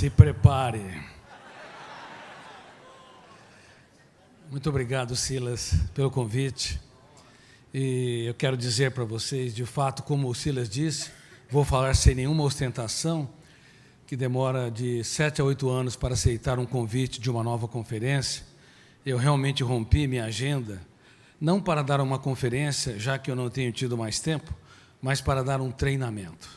Se prepare. Muito obrigado, Silas, pelo convite. E eu quero dizer para vocês, de fato, como o Silas disse, vou falar sem nenhuma ostentação, que demora de 7 a 8 anos para aceitar um convite de uma nova conferência. Eu realmente rompi minha agenda, não para dar uma conferência, já que eu não tenho tido mais tempo, mas para dar um treinamento.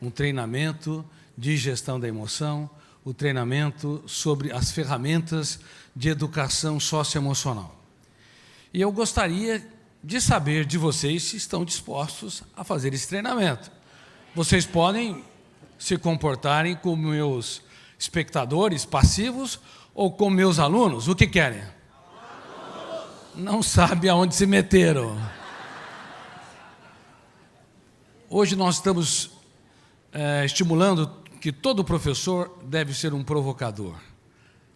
Um treinamento de gestão da emoção, o treinamento sobre as ferramentas de educação socioemocional. E eu gostaria de saber de vocês se estão dispostos a fazer esse treinamento. Vocês podem se comportarem como meus espectadores passivos ou como meus alunos, o que querem? Não sabe aonde se meteram. Hoje nós estamos estimulando que todo professor deve ser um provocador.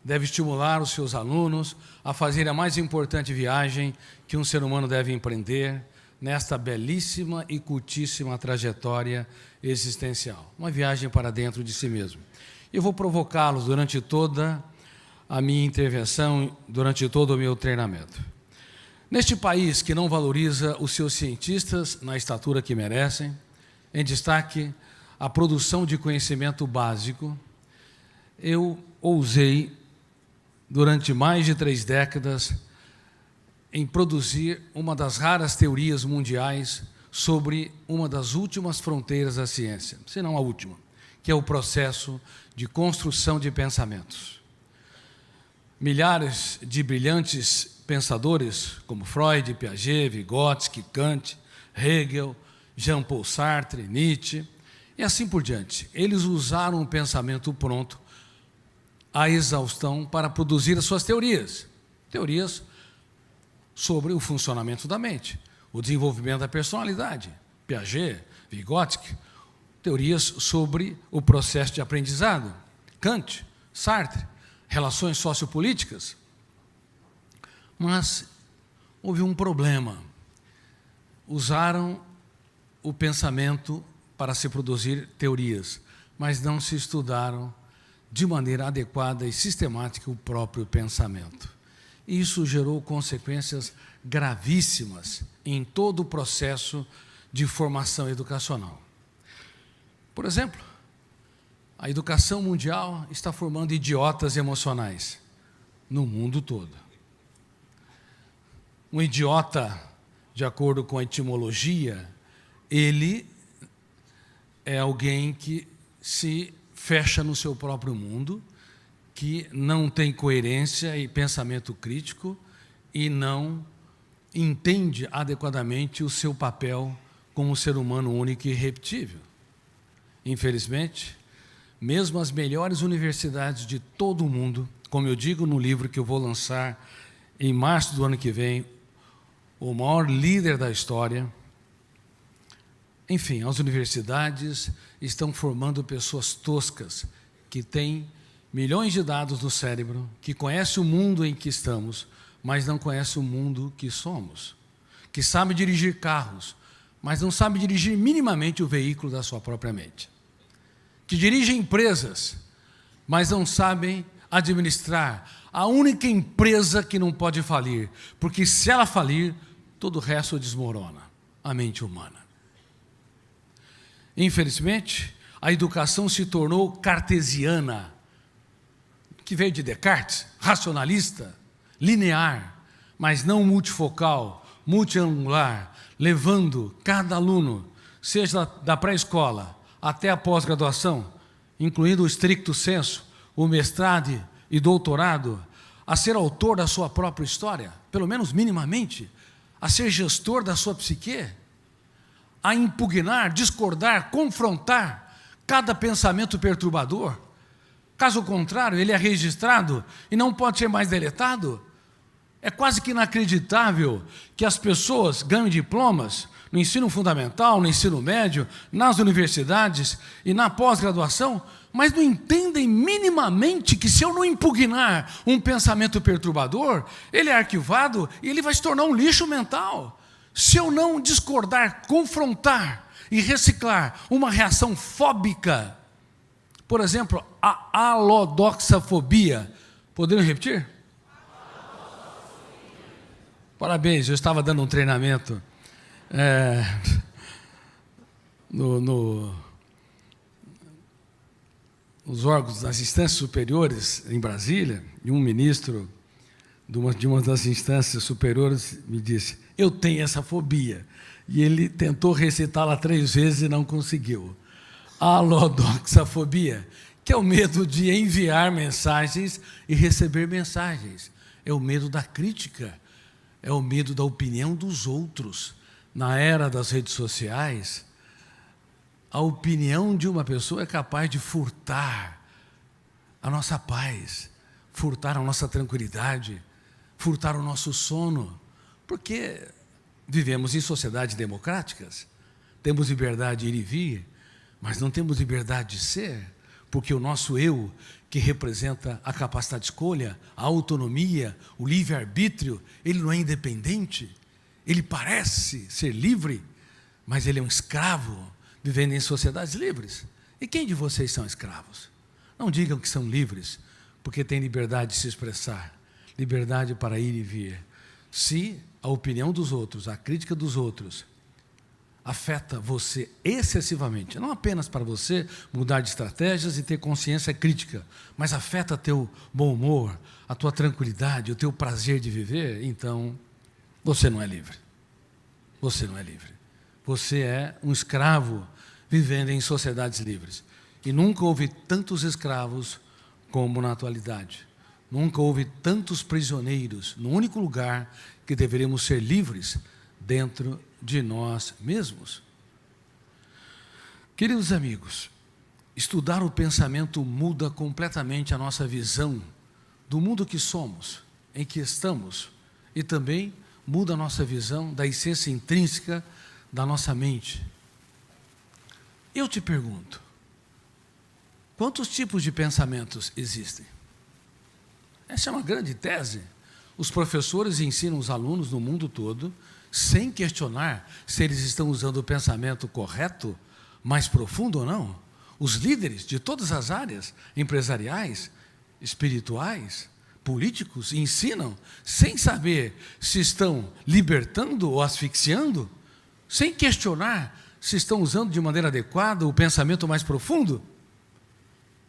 Deve estimular os seus alunos a fazer a mais importante viagem que um ser humano deve empreender nesta belíssima e cultíssima trajetória existencial. Uma viagem para dentro de si mesmo. Eu vou provocá-los durante toda a minha intervenção, durante todo o meu treinamento. Neste país que não valoriza os seus cientistas na estatura que merecem, em destaque a produção de conhecimento básico, eu ousei, durante mais de 3 décadas, em produzir uma das raras teorias mundiais sobre uma das últimas fronteiras da ciência, se não a última, que é o processo de construção de pensamentos. Milhares de brilhantes pensadores, como Freud, Piaget, Vygotsky, Kant, Hegel, Jean-Paul Sartre, Nietzsche, e assim por diante. Eles usaram o pensamento pronto à exaustão para produzir as suas teorias. Teorias sobre o funcionamento da mente, o desenvolvimento da personalidade. Piaget, Vygotsky, teorias sobre o processo de aprendizado. Kant, Sartre, relações sociopolíticas. Mas houve um problema. Usaram o pensamento para se produzir teorias, mas não se estudaram de maneira adequada e sistemática o próprio pensamento. Isso gerou consequências gravíssimas em todo o processo de formação educacional. Por exemplo, a educação mundial está formando idiotas emocionais no mundo todo. Um idiota, de acordo com a etimologia, ele é alguém que se fecha no seu próprio mundo, que não tem coerência e pensamento crítico e não entende adequadamente o seu papel como ser humano único e irrepetível. Infelizmente, mesmo as melhores universidades de todo o mundo, como eu digo no livro que eu vou lançar em março do ano que vem, o maior líder da história, enfim, as universidades estão formando pessoas toscas, que têm milhões de dados no cérebro, que conhecem o mundo em que estamos, mas não conhecem o mundo que somos, que sabem dirigir carros, mas não sabem dirigir minimamente o veículo da sua própria mente, que dirigem empresas, mas não sabem administrar a única empresa que não pode falir, porque se ela falir, todo o resto desmorona, a mente humana. Infelizmente, a educação se tornou cartesiana, que veio de Descartes, racionalista, linear, mas não multifocal, multiangular, levando cada aluno, seja da pré-escola até a pós-graduação, incluindo o stricto sensu, o mestrado e doutorado, a ser autor da sua própria história, pelo menos minimamente, a ser gestor da sua psique, a impugnar, discordar, confrontar cada pensamento perturbador. Caso contrário, ele é registrado e não pode ser mais deletado. É quase que inacreditável que as pessoas ganhem diplomas no ensino fundamental, no ensino médio, nas universidades e na pós-graduação, mas não entendem minimamente que se eu não impugnar um pensamento perturbador, ele é arquivado e ele vai se tornar um lixo mental. Se eu não discordar, confrontar e reciclar uma reação fóbica, Por exemplo, a alodoxafobia. Poderiam repetir? Parabéns, eu estava dando um treinamento nos órgãos, nas instâncias superiores em Brasília, e um ministro de uma das instâncias superiores me disse: eu tenho essa fobia. E ele tentou recitá-la 3 vezes e não conseguiu. A alodoxafobia, que é o medo de enviar mensagens e receber mensagens. É o medo da crítica, é o medo da opinião dos outros. Na era das redes sociais, a opinião de uma pessoa é capaz de furtar a nossa paz, furtar a nossa tranquilidade, furtar o nosso sono, porque vivemos em sociedades democráticas, temos liberdade de ir e vir, mas não temos liberdade de ser, porque o nosso eu, que representa a capacidade de escolha, a autonomia, o livre-arbítrio, ele não é independente, ele parece ser livre, mas ele é um escravo, vivendo em sociedades livres. E quem de vocês são escravos? Não digam que são livres, porque têm liberdade de se expressar, liberdade para ir e vir. Se a opinião dos outros, a crítica dos outros, afeta você excessivamente, não apenas para você mudar de estratégias e ter consciência crítica, mas afeta teu bom humor, a tua tranquilidade, o teu prazer de viver, então você não é livre. Você não é livre. Você é um escravo vivendo em sociedades livres. E nunca houve tantos escravos como na atualidade. Nunca houve tantos prisioneiros no único lugar que deveríamos ser livres, dentro de nós mesmos. Queridos amigos, estudar o pensamento muda completamente a nossa visão do mundo que somos, em que estamos, e também muda a nossa visão da essência intrínseca da nossa mente. Eu te pergunto, quantos tipos de pensamentos existem? Essa é uma grande tese. Os professores ensinam os alunos no mundo todo, sem questionar se eles estão usando o pensamento correto, mais profundo ou não. Os líderes de todas as áreas, empresariais, espirituais, políticos, ensinam sem saber se estão libertando ou asfixiando, sem questionar se estão usando de maneira adequada o pensamento mais profundo.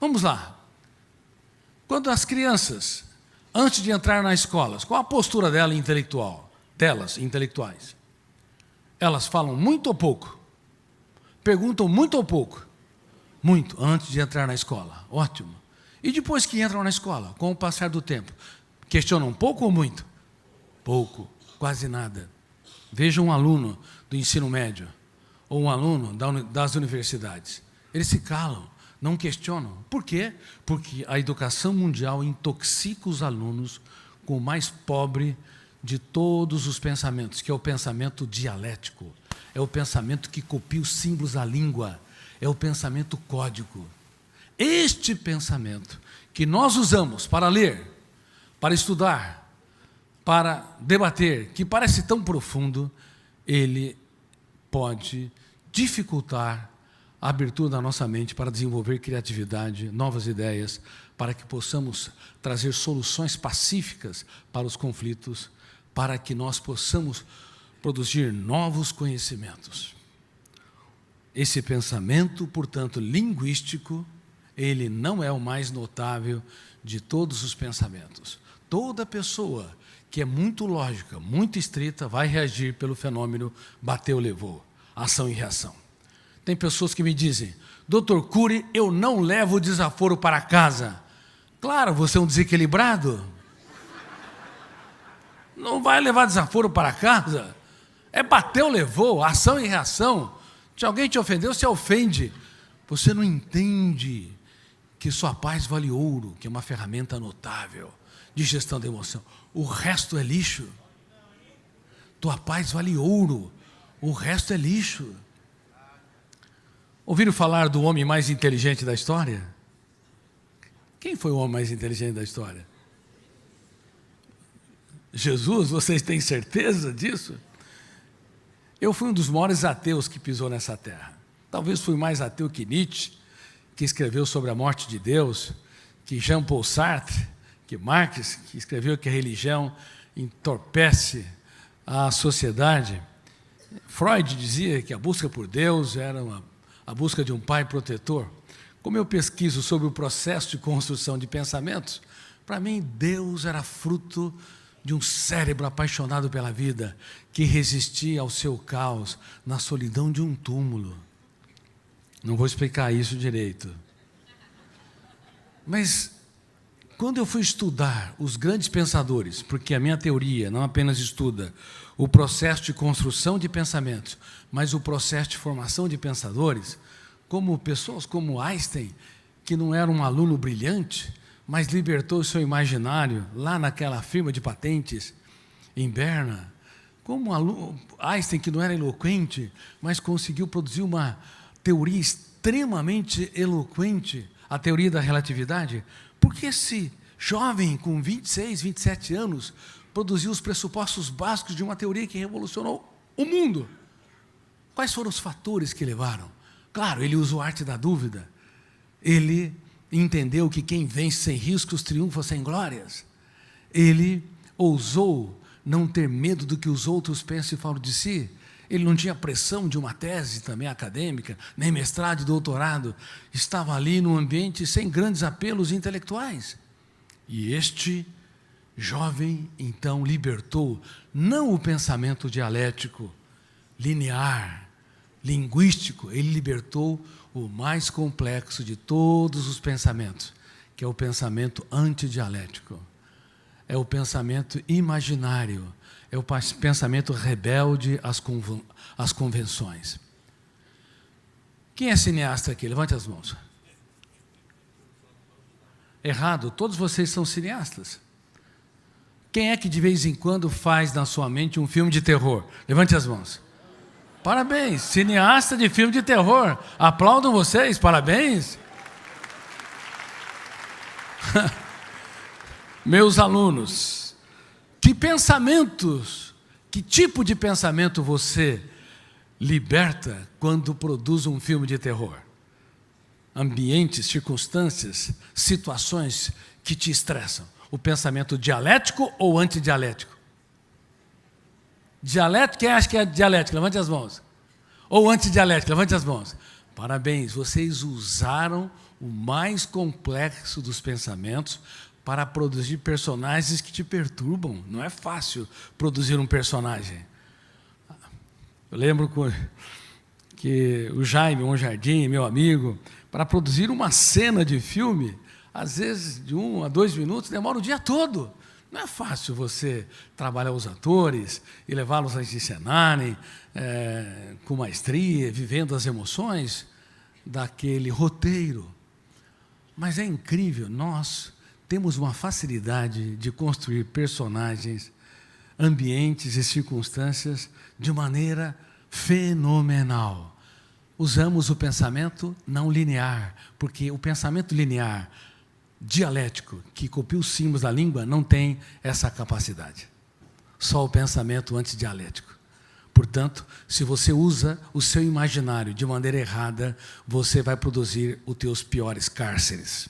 Vamos lá. Quando as crianças, antes de entrar na escola, qual a postura delas intelectuais? Elas falam muito ou pouco? Perguntam muito ou pouco? Muito, antes de entrar na escola. Ótimo. E depois que entram na escola, com o passar do tempo, questionam pouco ou muito? Pouco, quase nada. Veja um aluno do ensino médio, ou um aluno das universidades. Eles se calam, não questionam. Por quê? Porque a educação mundial intoxica os alunos com o mais pobre de todos os pensamentos, que é o pensamento dialético, é o pensamento que copia os símbolos da língua, é o pensamento código. Este pensamento que nós usamos para ler, para estudar, para debater, que parece tão profundo, ele pode dificultar a abertura da nossa mente para desenvolver criatividade, novas ideias, para que possamos trazer soluções pacíficas para os conflitos, para que nós possamos produzir novos conhecimentos. Esse pensamento, portanto, linguístico, ele não é o mais notável de todos os pensamentos. Toda pessoa que é muito lógica, muito estrita, vai reagir pelo fenômeno bateu, levou, ação e reação. Tem pessoas que me dizem: Dr. Cury, eu não levo o desaforo para casa. Claro, você é um desequilibrado. Não vai levar desaforo para casa. É bateu, levou, ação e reação. Se alguém te ofendeu, você ofende. Você não entende que sua paz vale ouro, que é uma ferramenta notável de gestão da emoção. O resto é lixo. Tua paz vale ouro, o resto é lixo. Ouviram falar do homem mais inteligente da história? Quem foi o homem mais inteligente da história? Jesus, vocês têm certeza disso? Eu fui um dos maiores ateus que pisou nessa terra. Talvez fui mais ateu que Nietzsche, que escreveu sobre a morte de Deus, que Jean-Paul Sartre, que Marx, que escreveu que a religião entorpece a sociedade. Freud dizia que a busca por Deus era a busca de um pai protetor. Como eu pesquiso sobre o processo de construção de pensamentos, para mim Deus era fruto de um cérebro apaixonado pela vida, que resistia ao seu caos na solidão de um túmulo. Não vou explicar isso direito. Mas, quando eu fui estudar os grandes pensadores, porque a minha teoria não apenas estuda o processo de construção de pensamentos, mas o processo de formação de pensadores, como pessoas como Einstein, que não era um aluno brilhante, mas libertou o seu imaginário lá naquela firma de patentes em Berna, como Einstein, que não era eloquente, mas conseguiu produzir uma teoria extremamente eloquente, a teoria da relatividade. Porque esse jovem com 26, 27 anos produziu os pressupostos básicos de uma teoria que revolucionou o mundo. Quais foram os fatores que levaram? Claro, ele usou a arte da dúvida. Ele entendeu que quem vence sem riscos triunfa sem glórias. Ele ousou não ter medo do que os outros pensam e falam de si. Ele não tinha pressão de uma tese também acadêmica, nem mestrado e doutorado. Estava ali num ambiente sem grandes apelos intelectuais. E este jovem, então, libertou não o pensamento dialético, linear, linguístico, ele libertou o mais complexo de todos os pensamentos, que é o pensamento antidialético. É o pensamento imaginário, é o pensamento rebelde às convenções. Quem é cineasta aqui? Levante as mãos. Errado, todos vocês são cineastas. Quem é que de vez em quando faz na sua mente um filme de terror? Levante as mãos. Parabéns, cineasta de filme de terror. Aplaudam vocês, parabéns. Meus alunos, que pensamentos, que tipo de pensamento você liberta quando produz um filme de terror? Ambientes, circunstâncias, situações que te estressam. O pensamento dialético ou antidialético? Dialético, quem acha que é dialético? Levante as mãos. Ou antidialético? Levante as mãos. Parabéns, vocês usaram o mais complexo dos pensamentos para produzir personagens que te perturbam. Não é fácil produzir um personagem. Eu lembro que o Jaime Monjardim, meu amigo, para produzir uma cena de filme, às vezes de 1 a 2 minutos, demora o dia todo. Não é fácil você trabalhar os atores e levá-los a se encenarem com maestria, vivendo as emoções daquele roteiro. Mas é incrível, nós temos uma facilidade de construir personagens, ambientes e circunstâncias de maneira fenomenal. Usamos o pensamento não linear, porque o pensamento linear, dialético, que copia os símbolos da língua, não tem essa capacidade. Só o pensamento antidialético. Portanto, se você usa o seu imaginário de maneira errada, você vai produzir os teus piores cárceres.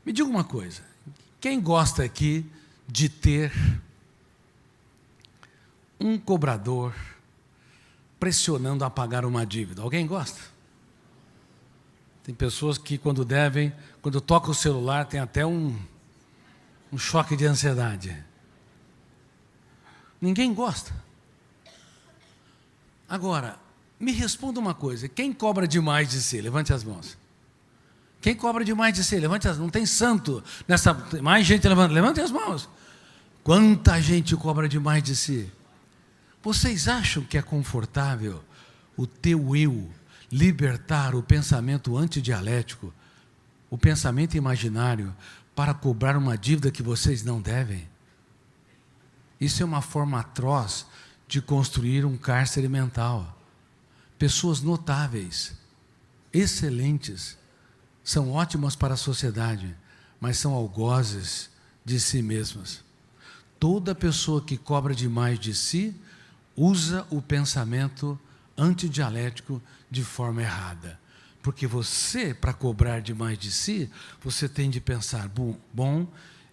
Me diga uma coisa, quem gosta aqui de ter um cobrador pressionando a pagar uma dívida? Alguém gosta? Tem pessoas que quando devem, quando toca o celular, tem até um choque de ansiedade. Ninguém gosta. Agora, me responda uma coisa, quem cobra demais de si? Levante as mãos. Quem cobra demais de si? Levante as mãos. Não tem santo nessa. Mais gente levanta. Levante as mãos. Quanta gente cobra demais de si? Vocês acham que é confortável o teu eu libertar o pensamento antidialético, o pensamento imaginário, para cobrar uma dívida que vocês não devem? Isso é uma forma atroz de construir um cárcere mental. Pessoas notáveis, excelentes, são ótimas para a sociedade, mas são algozes de si mesmas. toda pessoa que cobra demais de si usa o pensamento antidialético de forma errada. Porque você, para cobrar demais de si, você tem de pensar, bom,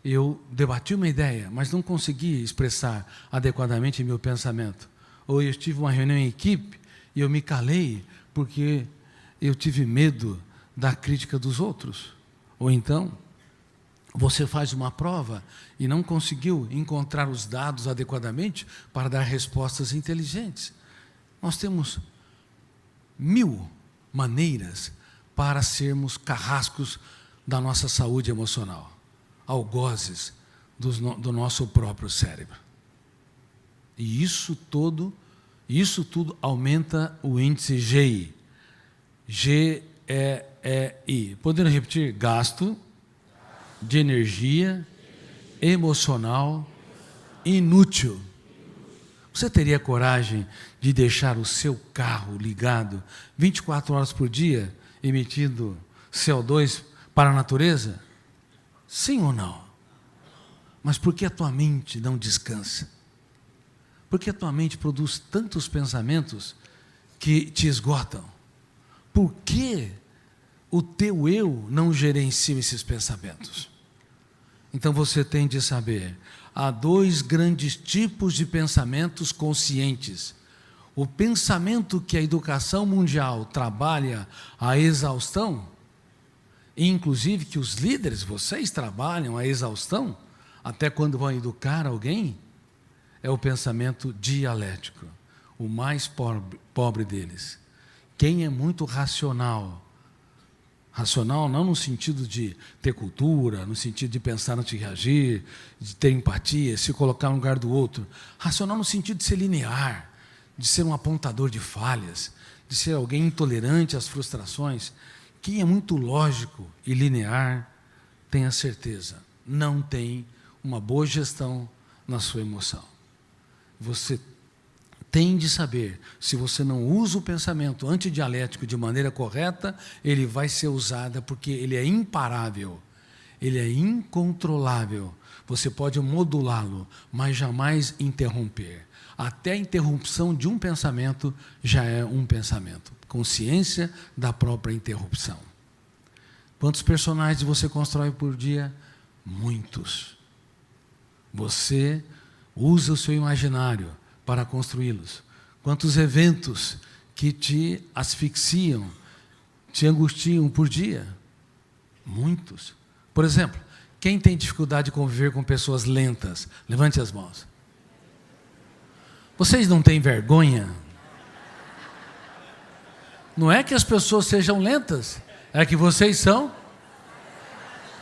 eu debati uma ideia, mas não consegui expressar adequadamente meu pensamento. Ou eu tive uma reunião em equipe e eu me calei porque eu tive medo da crítica dos outros. Ou então, você faz uma prova e não conseguiu encontrar os dados adequadamente para dar respostas inteligentes. Nós temos 1000 maneiras para sermos carrascos da nossa saúde emocional, algozes do nosso próprio cérebro. E isso tudo aumenta o índice GI. GEI. Podendo repetir? Gasto de energia emocional inútil. Você teria coragem de deixar o seu carro ligado 24 horas por dia, emitindo CO2 para a natureza? Sim ou não? Mas por que a tua mente não descansa? Por que a tua mente produz tantos pensamentos que te esgotam? Por que o teu eu não gerencia esses pensamentos? Então você tem de saber, há 2 grandes tipos de pensamentos conscientes. O pensamento que a educação mundial trabalha a exaustão, e inclusive que os líderes, vocês trabalham a exaustão, até quando vão educar alguém, é o pensamento dialético, o mais pobre deles. Quem é muito racional não no sentido de ter cultura, no sentido de pensar antes de reagir, de ter empatia, se colocar no lugar do outro. Racional no sentido de ser linear, de ser um apontador de falhas, de ser alguém intolerante às frustrações. Quem é muito lógico e linear, tenha certeza, não tem uma boa gestão na sua emoção. Você tem de saber, se você não usa o pensamento antidialético de maneira correta, ele vai ser usado porque ele é imparável, ele é incontrolável. Você pode modulá-lo, mas jamais interromper. Até a interrupção de um pensamento já é um pensamento. Consciência da própria interrupção. Quantos personagens você constrói por dia? Muitos. Você usa o seu imaginário para construí-los. Quantos eventos que te asfixiam, te angustiam por dia? Muitos. Por exemplo, quem tem dificuldade de conviver com pessoas lentas? Levante as mãos. Vocês não têm vergonha? Não é que as pessoas sejam lentas, é que vocês são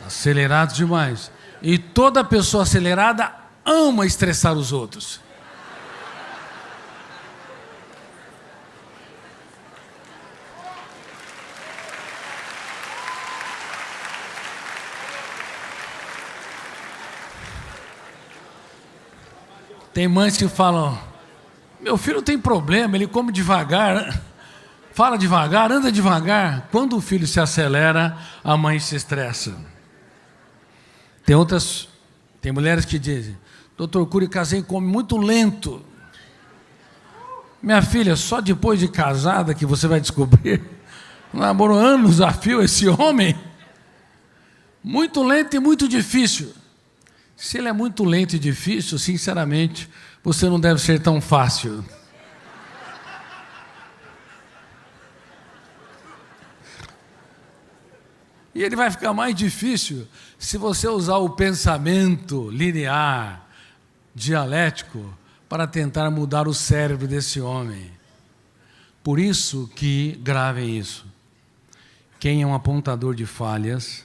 acelerados demais. E toda pessoa acelerada ama estressar os outros. Tem mães que falam, meu filho tem problema, ele come devagar, fala devagar, anda devagar. Quando o filho se acelera, a mãe se estressa. Tem mulheres que dizem, doutor Cury, casei e come muito lento. Minha filha, só depois de casada que você vai descobrir. Namorou anos a fio esse homem. Muito lento e muito difícil. Se ele é muito lento e difícil, sinceramente, você não deve ser tão fácil. E ele vai ficar mais difícil se você usar o pensamento linear, dialético, para tentar mudar o cérebro desse homem. Por isso que, gravem isso, quem é um apontador de falhas,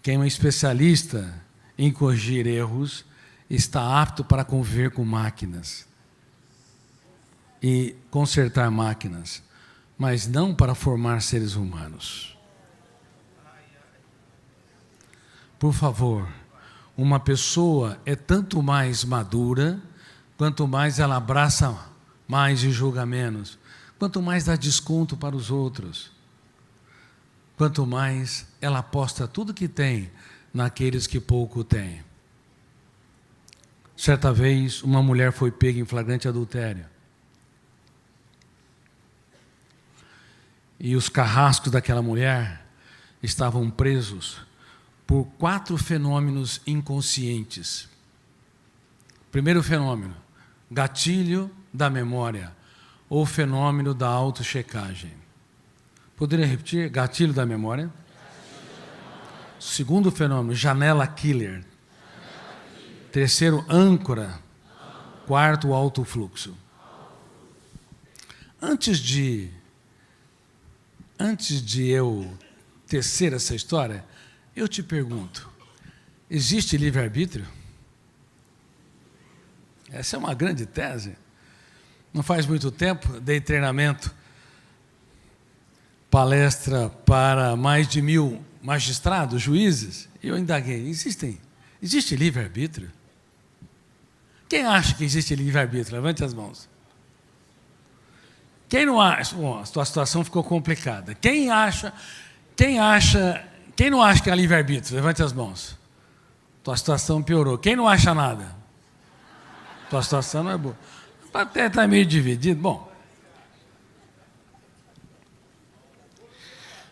quem é um especialista em corrigir erros, está apto para conviver com máquinas e consertar máquinas, mas não para formar seres humanos. Por favor, uma pessoa é tanto mais madura, quanto mais ela abraça mais e julga menos, quanto mais dá desconto para os outros, quanto mais ela aposta tudo que tem naqueles que pouco têm. Certa vez, uma mulher foi pega em flagrante adultério. E os carrascos daquela mulher estavam presos por 4 fenômenos inconscientes. Primeiro fenômeno, gatilho da memória, ou fenômeno da autochecagem. Poderia repetir? Gatilho da memória. Segundo fenômeno, janela killer. Terceiro, âncora. Quarto, alto fluxo. Antes de eu tecer essa história, eu te pergunto, existe livre-arbítrio? Essa é uma grande tese. Não faz muito tempo, dei treinamento, palestra para mais de 1000 magistrados, juízes, e eu indaguei, existe livre-arbítrio? Quem acha que existe livre-arbítrio? Levante as mãos. Quem não acha? Bom, a sua situação ficou complicada. Quem não acha que há livre-arbítrio? Levante as mãos. Tua situação piorou. Quem não acha nada? Tua situação não é boa. Até está meio dividido. Bom,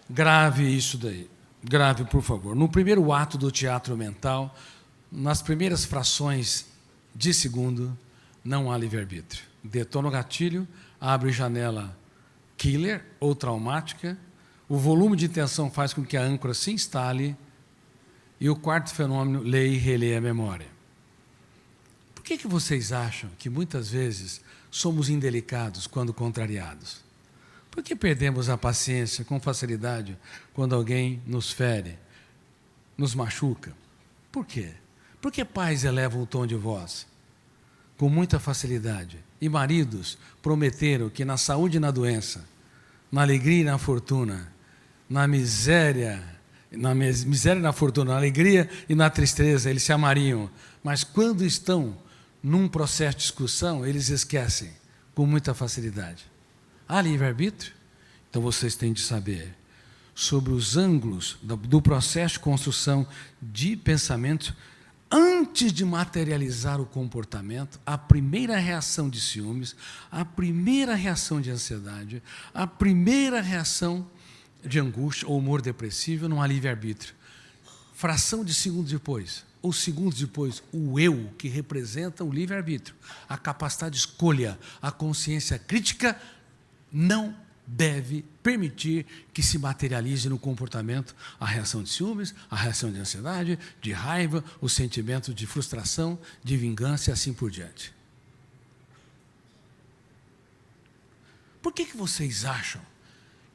grave isso daí. Grave, por favor. No primeiro ato do teatro mental, nas primeiras frações de segundo, não há livre-arbítrio. Detona o gatilho, abre janela killer ou traumática, o volume de tensão faz com que a âncora se instale, e o quarto fenômeno, lê e relê a memória. Por que vocês acham que muitas vezes somos indelicados quando contrariados? Por que perdemos a paciência com facilidade quando alguém nos fere, nos machuca? Por quê? Por que pais elevam o tom de voz com muita facilidade? E maridos prometeram que na saúde e na doença, na alegria e na fortuna, na miséria e na fortuna, na alegria e na tristeza, eles se amariam. Mas quando estão num processo de discussão, eles esquecem com muita facilidade. Há livre-arbítrio? Então vocês têm de saber sobre os ângulos do processo de construção de pensamento. Antes de materializar o comportamento, a primeira reação de ciúmes, a primeira reação de ansiedade, a primeira reação de angústia ou humor depressivo, não há livre-arbítrio. Fração de segundos depois, ou segundos depois, o eu, que representa o livre-arbítrio, a capacidade de escolha, a consciência crítica, não deve permitir que se materialize no comportamento a reação de ciúmes, a reação de ansiedade, de raiva, o sentimento de frustração, de vingança e assim por diante. Por que vocês acham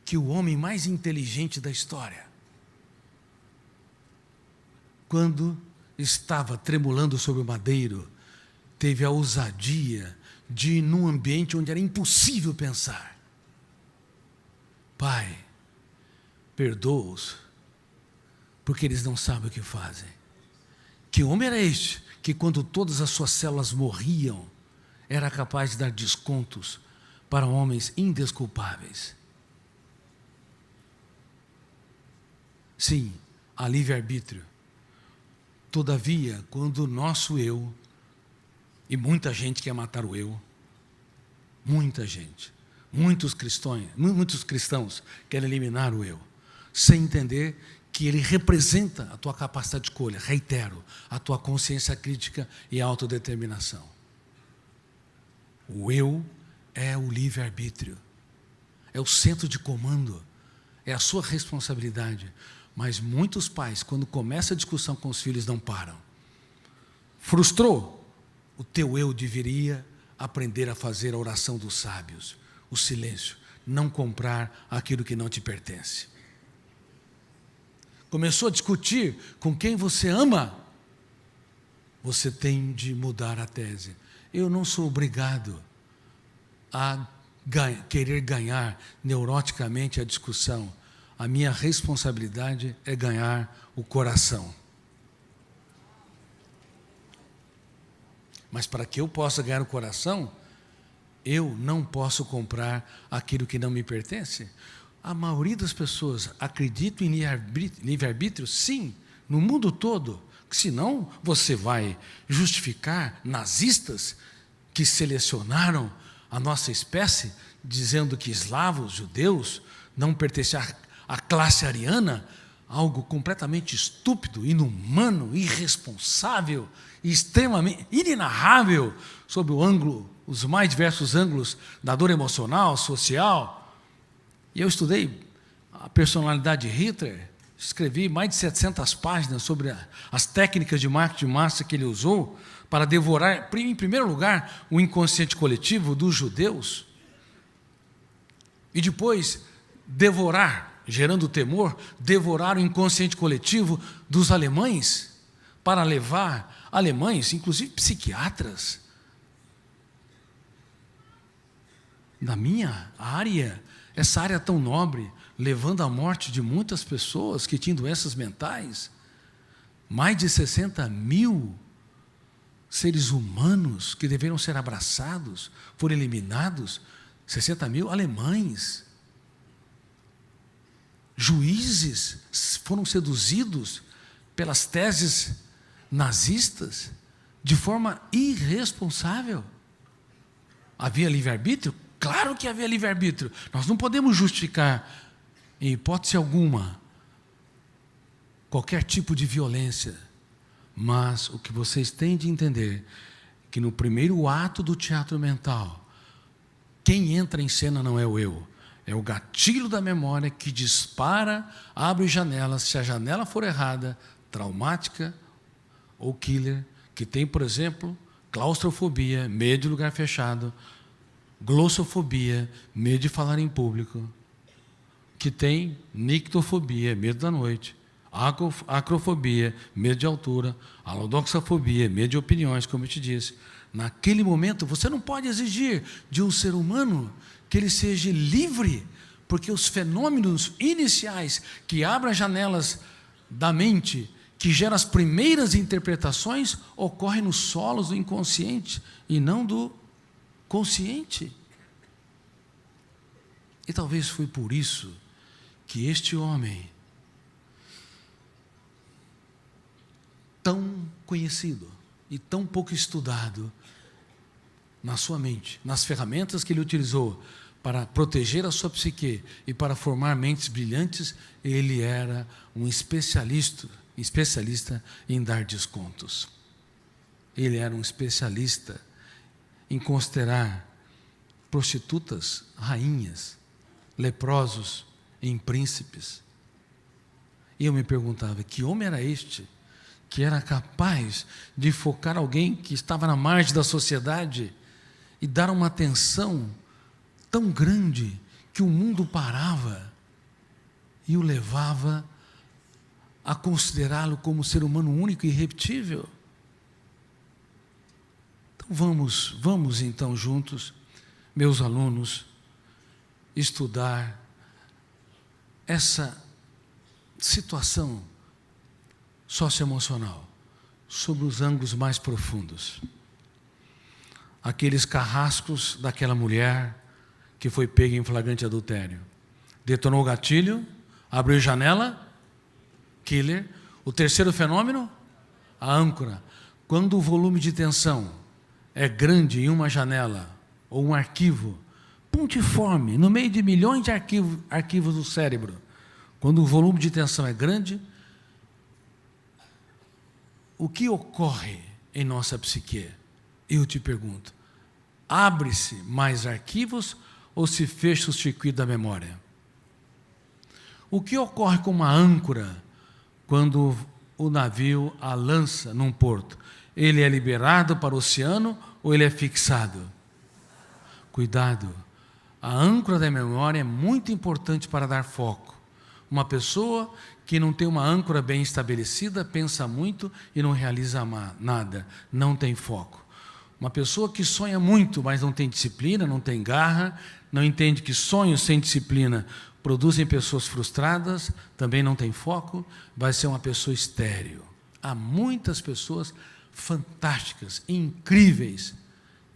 que o homem mais inteligente da história, quando estava tremulando sobre o madeiro, teve a ousadia de ir num ambiente onde era impossível pensar? Pai, perdoa-os, porque eles não sabem o que fazem. Que homem era este, que quando todas as suas células morriam, era capaz de dar descontos para homens indesculpáveis? Sim, há livre-arbítrio. Todavia, quando o nosso eu, e muita gente quer matar o eu, muita gente, muitos cristãos querem eliminar o eu, sem entender que ele representa a tua capacidade de escolha, reitero, a tua consciência crítica e a autodeterminação. O eu é o livre-arbítrio, é o centro de comando, é a sua responsabilidade. Mas muitos pais, quando começa a discussão com os filhos, não param. Frustrou? O teu eu deveria aprender a fazer a oração dos sábios, o silêncio, não comprar aquilo que não te pertence. Começou a discutir com quem você ama, você tem de mudar a tese. Eu não sou obrigado a querer ganhar neuroticamente a discussão. A minha responsabilidade é ganhar o coração. Mas para que eu possa ganhar o coração, eu não posso comprar aquilo que não me pertence. A maioria das pessoas acreditam em livre-arbítrio, sim, no mundo todo, Senão, você vai justificar nazistas que selecionaram a nossa espécie, dizendo que eslavos, judeus, não pertencem à classe ariana, algo completamente estúpido, inumano, irresponsável, extremamente inenarrável, sob o ângulo, os mais diversos ângulos da dor emocional, social. E eu estudei a personalidade de Hitler, escrevi mais de 700 páginas sobre as técnicas de marketing de massa que ele usou para devorar, em primeiro lugar, o inconsciente coletivo dos judeus, e depois devorar, gerando temor, devorar o inconsciente coletivo dos alemães, para levar alemães, inclusive psiquiatras, na minha área, essa área tão nobre, levando à morte de muitas pessoas que tinham doenças mentais, mais de 60 mil seres humanos que deveriam ser abraçados, foram eliminados, 60 mil alemães, juízes foram seduzidos pelas teses nazistas de forma irresponsável. Havia livre-arbítrio? Claro que havia livre-arbítrio. Nós não podemos justificar, em hipótese alguma, qualquer tipo de violência. Mas o que vocês têm de entender é que no primeiro ato do teatro mental, quem entra em cena não é o eu, é o gatilho da memória que dispara, abre janelas. Se a janela for errada, traumática ou killer, que tem, por exemplo, claustrofobia, medo de lugar fechado, glossofobia, medo de falar em público, que tem nictofobia, medo da noite, acrofobia, medo de altura, alodoxafobia, medo de opiniões, como eu te disse. Naquele momento, você não pode exigir de um ser humano que ele seja livre, porque os fenômenos iniciais que abrem as janelas da mente, que geram as primeiras interpretações, ocorrem nos solos do inconsciente e não do consciente. E talvez foi por isso que este homem, tão conhecido e tão pouco estudado na sua mente, nas ferramentas que ele utilizou para proteger a sua psique e para formar mentes brilhantes, ele era um especialista em dar descontos. Ele era um especialista em considerar prostitutas rainhas, leprosos em príncipes. E eu me perguntava, que homem era este que era capaz de focar alguém que estava na margem da sociedade e dar uma atenção tão grande que o mundo parava e o levava a considerá-lo como ser humano único e irrepetível? Então vamos então juntos, meus alunos, estudar essa situação socioemocional sob os ângulos mais profundos. Aqueles carrascos daquela mulher que foi pega em flagrante adultério. Detonou o gatilho, abriu janela, killer. O terceiro fenômeno, a âncora. Quando o volume de tensão é grande em uma janela ou um arquivo pontiforme, no meio de milhões de arquivos do cérebro, quando o volume de tensão é grande, o que ocorre em nossa psique? Eu te pergunto, abre-se mais arquivos ou se fecha o circuito da memória? O que ocorre com uma âncora quando o navio a lança num porto? Ele é liberado para o oceano ou ele é fixado? Cuidado, a âncora da memória é muito importante para dar foco. Uma pessoa que não tem uma âncora bem estabelecida, pensa muito e não realiza nada, não tem foco. Uma pessoa que sonha muito, mas não tem disciplina, não tem garra, não entende que sonhos sem disciplina produzem pessoas frustradas, também não tem foco, vai ser uma pessoa estéril. Há muitas pessoas fantásticas, incríveis,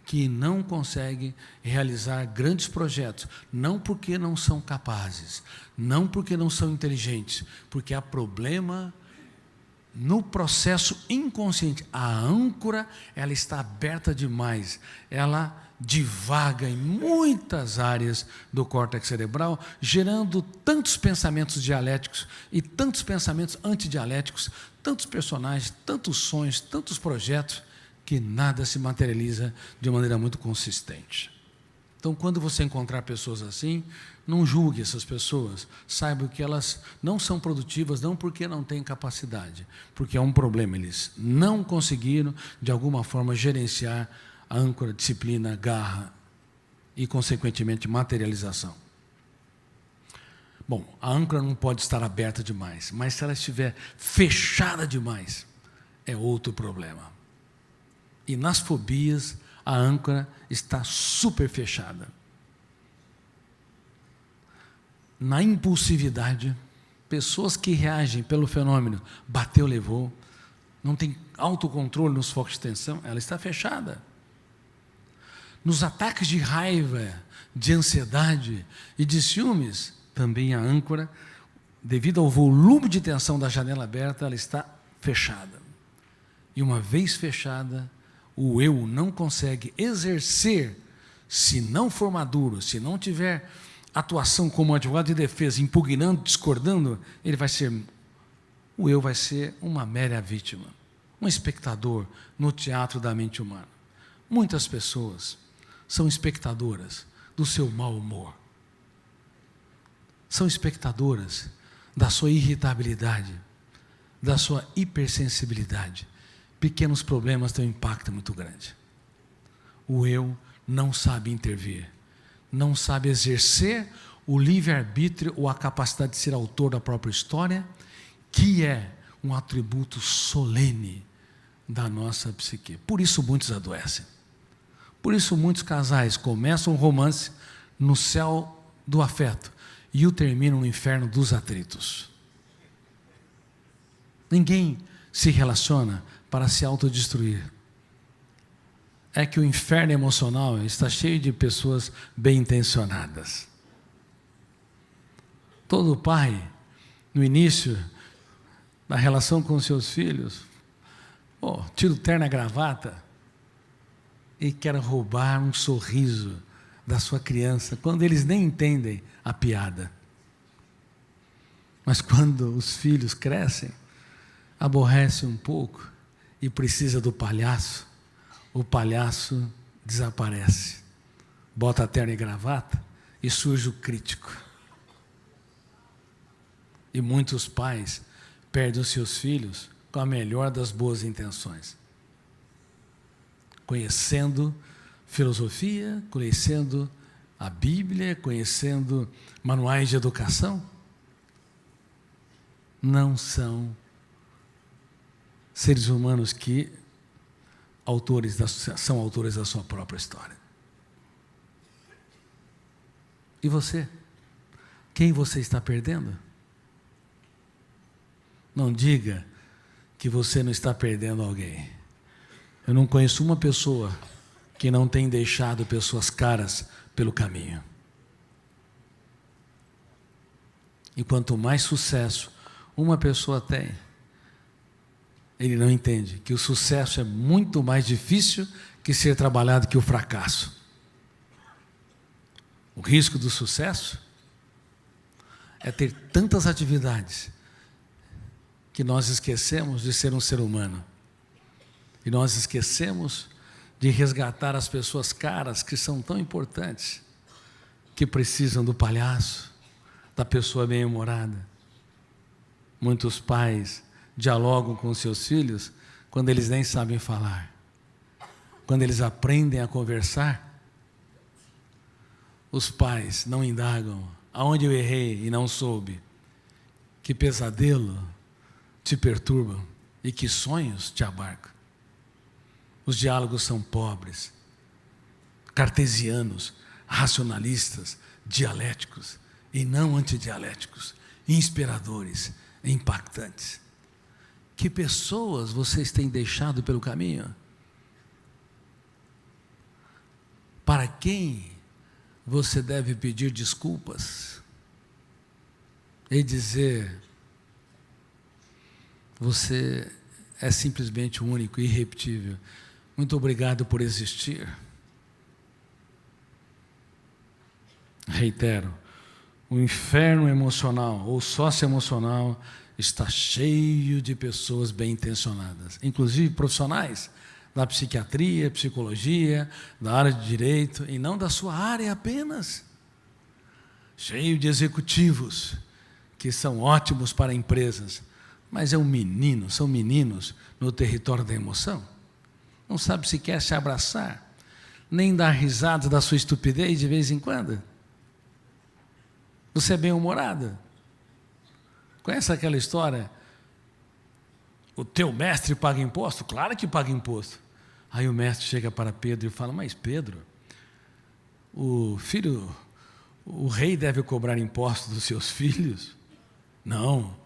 que não conseguem realizar grandes projetos, não porque não são capazes, não porque não são inteligentes, porque há problema no processo inconsciente, a âncora, ela está aberta demais, ela divaga em muitas áreas do córtex cerebral, gerando tantos pensamentos dialéticos e tantos pensamentos antidialéticos, tantos personagens, tantos sonhos, tantos projetos, que nada se materializa de maneira muito consistente. Então, quando você encontrar pessoas assim, não julgue essas pessoas, saiba que elas não são produtivas, não porque não têm capacidade, porque é um problema, eles não conseguiram, de alguma forma, gerenciar a âncora, disciplina, garra e, consequentemente, materialização. Bom, a âncora não pode estar aberta demais, mas se ela estiver fechada demais, é outro problema. E nas fobias, a âncora está super fechada. Na impulsividade, pessoas que reagem pelo fenômeno bateu, levou, não tem autocontrole nos focos de tensão, ela está fechada. Nos ataques de raiva, de ansiedade e de ciúmes, também a âncora, devido ao volume de tensão da janela aberta, ela está fechada. E uma vez fechada, o eu não consegue exercer, se não for maduro, se não tiver atuação como advogado de defesa, impugnando, discordando, o eu vai ser uma mera vítima, um espectador no teatro da mente humana. Muitas pessoas são espectadoras do seu mau humor, são espectadoras da sua irritabilidade, da sua hipersensibilidade. Pequenos problemas têm um impacto muito grande. O eu não sabe intervir, não sabe exercer o livre-arbítrio ou a capacidade de ser autor da própria história, que é um atributo solene da nossa psique. Por isso muitos adoecem. Por isso muitos casais começam um romance no céu do afeto e o terminam no inferno dos atritos. Ninguém se relaciona para se autodestruir. É que o inferno emocional está cheio de pessoas bem-intencionadas. Todo pai, no início da relação com seus filhos, tira o terno e a gravata e quer roubar um sorriso da sua criança, quando eles nem entendem a piada. Mas quando os filhos crescem, aborrecem um pouco e precisa do palhaço, o palhaço desaparece, bota a terno e gravata e surge o crítico. E muitos pais perdem os seus filhos com a melhor das boas intenções, conhecendo filosofia, conhecendo a Bíblia, conhecendo manuais de educação. Não são seres humanos que são autores da sua própria história. E você? Quem você está perdendo? Não diga que você não está perdendo alguém. Eu não conheço uma pessoa que não tem deixado pessoas caras pelo caminho. E quanto mais sucesso uma pessoa tem, ele não entende que o sucesso é muito mais difícil que ser trabalhado que o fracasso. O risco do sucesso é ter tantas atividades que nós esquecemos de ser um ser humano. E nós esquecemos de resgatar as pessoas caras que são tão importantes, que precisam do palhaço, da pessoa bem-humorada. Muitos pais dialogam com seus filhos quando eles nem sabem falar. Quando eles aprendem a conversar, os pais não indagam aonde eu errei e não soube, que pesadelo te perturbam e que sonhos te abarcam. Os diálogos são pobres, cartesianos, racionalistas, dialéticos e não antidialéticos, inspiradores, impactantes. Que pessoas vocês têm deixado pelo caminho? Para quem você deve pedir desculpas e dizer: Você é simplesmente único e irrepetível. Muito obrigado por existir. Reitero, o inferno emocional ou socioemocional está cheio de pessoas bem intencionadas, inclusive profissionais da psiquiatria, psicologia, da área de direito, e não da sua área apenas. Cheio de executivos que são ótimos para empresas, mas são meninos no território da emoção. Não sabe sequer se abraçar, nem dar risada da sua estupidez de vez em quando. Você é bem-humorado? Conhece aquela história? O teu mestre paga imposto? Claro que paga imposto. Aí o mestre chega para Pedro e fala: mas Pedro, o rei deve cobrar imposto dos seus filhos? Não.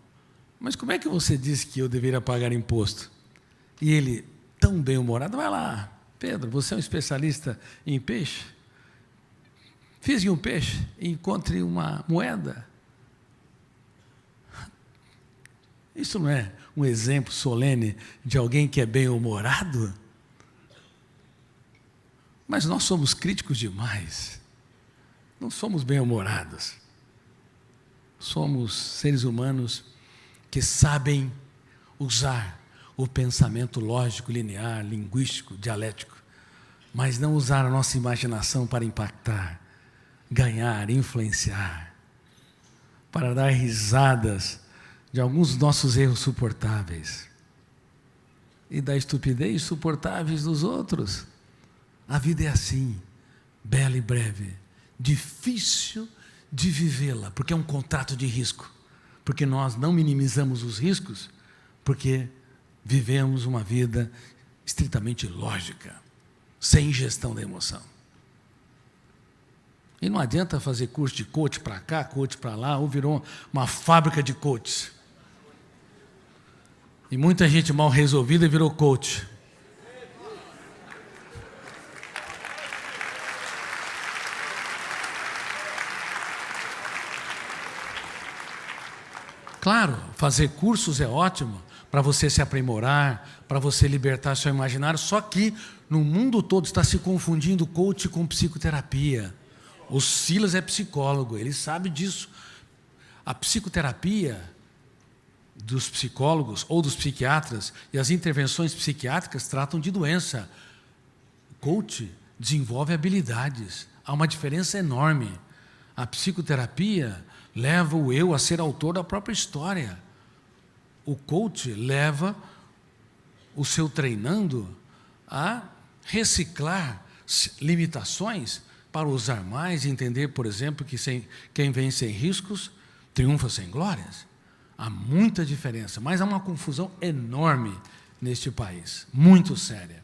Mas como é que você disse que eu deveria pagar imposto? E ele, tão bem-humorado, vai lá: Pedro, você é um especialista em peixe? Fisgue um peixe e encontre uma moeda. Isso não é um exemplo solene de alguém que é bem-humorado? Mas nós somos críticos demais. Não somos bem-humorados. Somos seres humanos que sabem usar o pensamento lógico, linear, linguístico, dialético, mas não usar a nossa imaginação para impactar, ganhar, influenciar, para dar risadas de alguns dos nossos erros suportáveis e da estupidez suportáveis dos outros. A vida é assim, bela e breve, difícil de vivê-la, porque é um contrato de risco, porque nós não minimizamos os riscos, porque vivemos uma vida estritamente lógica, sem gestão da emoção. E não adianta fazer curso de coach para cá, coach para lá, ou virou uma fábrica de coaches. E muita gente mal resolvida virou coach. Claro, fazer cursos é ótimo para você se aprimorar, para você libertar seu imaginário, só que no mundo todo está se confundindo coach com psicoterapia. O Silas é psicólogo, ele sabe disso. A psicoterapia dos psicólogos ou dos psiquiatras e as intervenções psiquiátricas tratam de doença. O coach desenvolve habilidades. Há uma diferença enorme. A psicoterapia leva o eu a ser autor da própria história. O coach leva o seu treinando a reciclar limitações para usar mais e entender, por exemplo, que quem vem sem riscos triunfa sem glórias. Há muita diferença, mas há uma confusão enorme neste país, muito séria.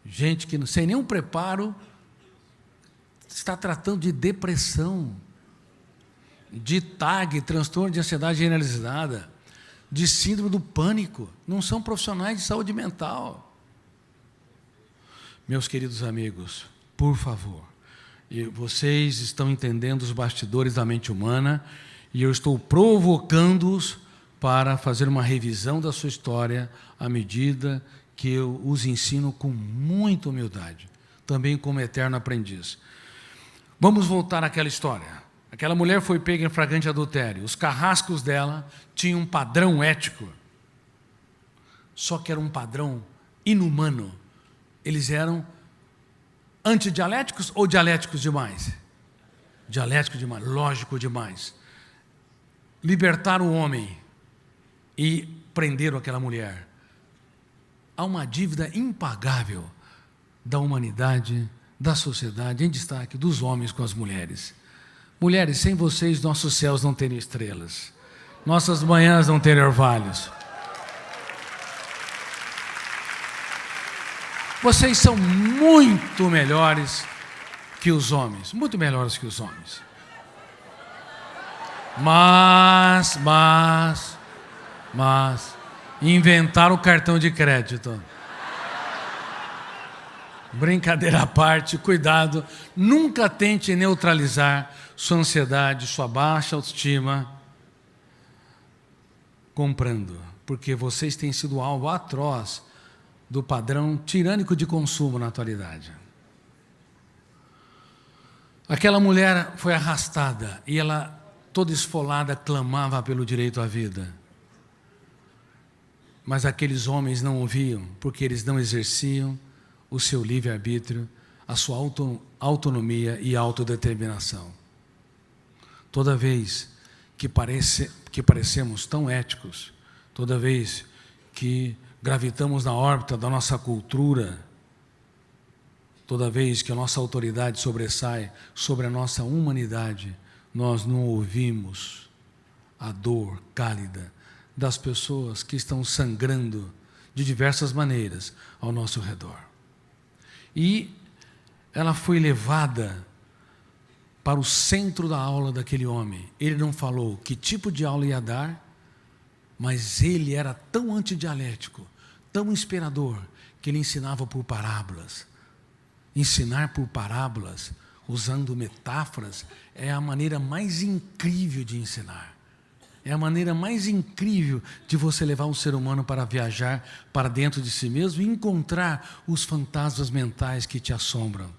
Gente que sem nenhum preparo está tratando de depressão, de TAG, transtorno de ansiedade generalizada, de síndrome do pânico. Não são profissionais de saúde mental. Meus queridos amigos, por favor, vocês estão entendendo os bastidores da mente humana e eu estou provocando-os para fazer uma revisão da sua história à medida que eu os ensino com muita humildade, também como eterno aprendiz. Vamos voltar àquela história. Aquela mulher foi pega em flagrante adultério. Os carrascos dela tinham um padrão ético, só que era um padrão inumano. Eles eram antidialéticos ou dialéticos demais? Dialético demais, lógico demais. Libertaram o homem e prenderam aquela mulher. Há uma dívida impagável da humanidade, da sociedade, em destaque dos homens com as mulheres. Mulheres, sem vocês, nossos céus não teriam estrelas, nossas manhãs não teriam orvalhos. Vocês são muito melhores que os homens, muito melhores que os homens. Mas, inventaram o cartão de crédito. Brincadeira à parte, cuidado, nunca tente neutralizar sua ansiedade, sua baixa autoestima, comprando, porque vocês têm sido alvo atroz do padrão tirânico de consumo na atualidade. Aquela mulher foi arrastada e ela, toda esfolada, clamava pelo direito à vida. Mas aqueles homens não ouviam, porque eles não exerciam o seu livre-arbítrio, a sua autonomia e autodeterminação. Toda vez que parecemos tão éticos, toda vez que gravitamos na órbita da nossa cultura, toda vez que a nossa autoridade sobressai sobre a nossa humanidade, nós não ouvimos a dor cálida das pessoas que estão sangrando de diversas maneiras ao nosso redor. E ela foi levada para o centro da aula daquele homem. Ele não falou que tipo de aula ia dar, mas ele era tão antidialético, tão inspirador, que ele ensinava por parábolas. Ensinar por parábolas, usando metáforas, é a maneira mais incrível de ensinar. É a maneira mais incrível de você levar um ser humano para viajar para dentro de si mesmo e encontrar os fantasmas mentais que te assombram.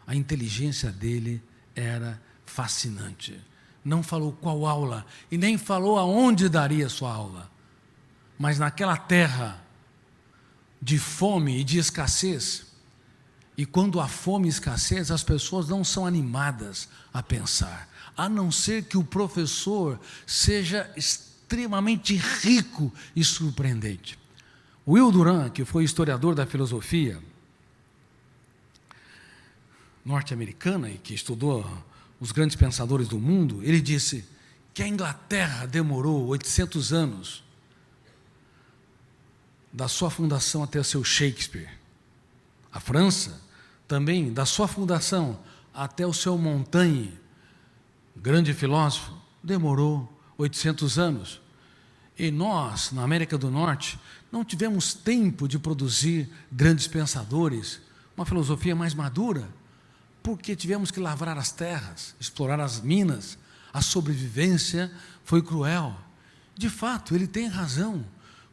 A inteligência dele era fascinante. Não falou qual aula e nem falou aonde daria sua aula. Mas naquela terra de fome e de escassez, e quando há fome e escassez, as pessoas não são animadas a pensar, a não ser que o professor seja extremamente rico e surpreendente. Will Durant, que foi historiador da filosofia norte-americana e que estudou os grandes pensadores do mundo, ele disse que a Inglaterra demorou 800 anos da sua fundação até o seu Shakespeare. A França também, da sua fundação até o seu Montaigne, grande filósofo, demorou 800 anos. E nós, na América do Norte, não tivemos tempo de produzir grandes pensadores, uma filosofia mais madura, porque tivemos que lavrar as terras, explorar as minas, a sobrevivência foi cruel. De fato, ele tem razão.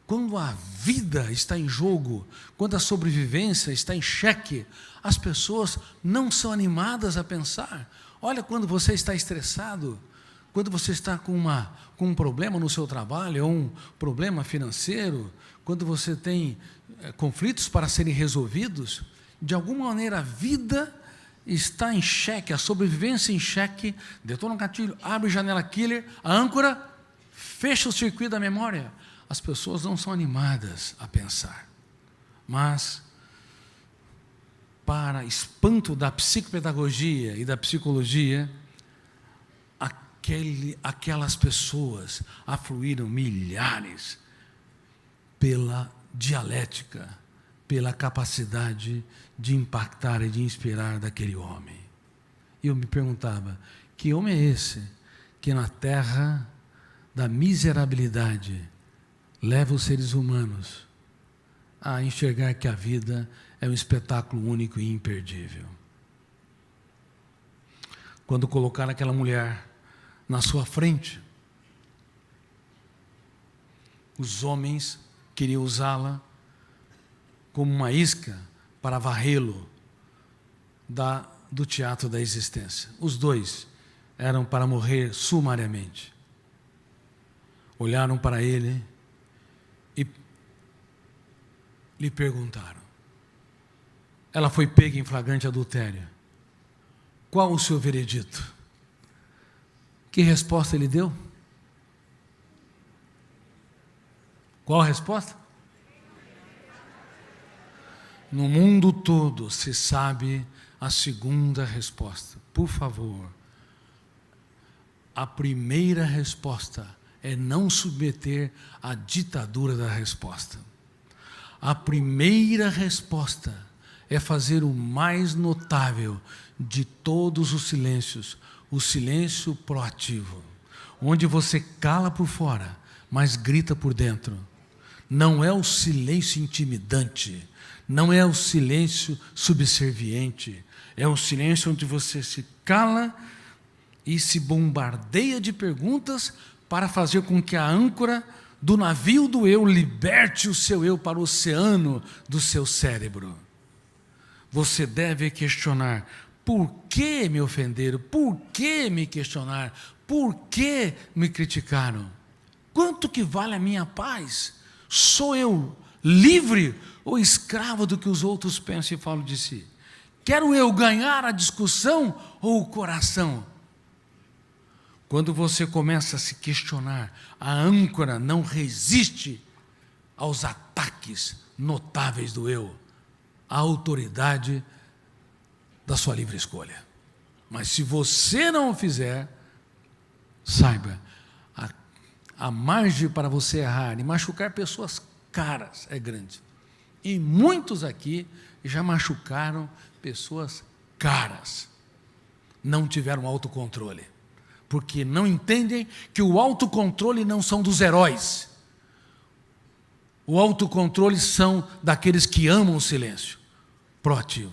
Quando a vida está em jogo, quando a sobrevivência está em xeque, as pessoas não são animadas a pensar. Olha, quando você está estressado, quando você está com um problema no seu trabalho, ou um problema financeiro, quando você tem conflitos para serem resolvidos, de alguma maneira a vida está em xeque, a sobrevivência em xeque, detona o gatilho, abre janela killer, a âncora, fecha o circuito da memória. As pessoas não são animadas a pensar. Mas, para espanto da psicopedagogia e da psicologia, aquelas pessoas afluíram milhares pela dialética, pela capacidade de impactar e de inspirar daquele homem. E eu me perguntava, que homem é esse que na terra da miserabilidade leva os seres humanos a enxergar que a vida é um espetáculo único e imperdível? Quando colocaram aquela mulher na sua frente, os homens queriam usá-la como uma isca para varrê-lo do teatro da existência. Os dois eram para morrer sumariamente. Olharam para ele e lhe perguntaram. Ela foi pega em flagrante adultério. Qual o seu veredito? Que resposta ele deu? Qual a resposta? No mundo todo se sabe a segunda resposta. Por favor, a primeira resposta é não submeter à ditadura da resposta. A primeira resposta é fazer o mais notável de todos os silêncios, o silêncio proativo, onde você cala por fora, mas grita por dentro. Não é o silêncio intimidante, não é o silêncio subserviente, é o silêncio onde você se cala e se bombardeia de perguntas para fazer com que a âncora do navio do eu, liberte o seu eu para o oceano do seu cérebro. Você deve questionar: por que me ofenderam? Por que me questionaram? Por que me criticaram? Quanto que vale a minha paz? Sou eu livre ou escravo do que os outros pensam e falam de si? Quero eu ganhar a discussão ou o coração? Quando você começa a se questionar, a âncora não resiste aos ataques notáveis do eu, à autoridade da sua livre escolha. Mas se você não o fizer, saiba, a margem para você errar e machucar pessoas caras é grande. E muitos aqui já machucaram pessoas caras. Não tiveram autocontrole. Porque não entendem que o autocontrole não são dos heróis. O autocontrole são daqueles que amam o silêncio. Proativo.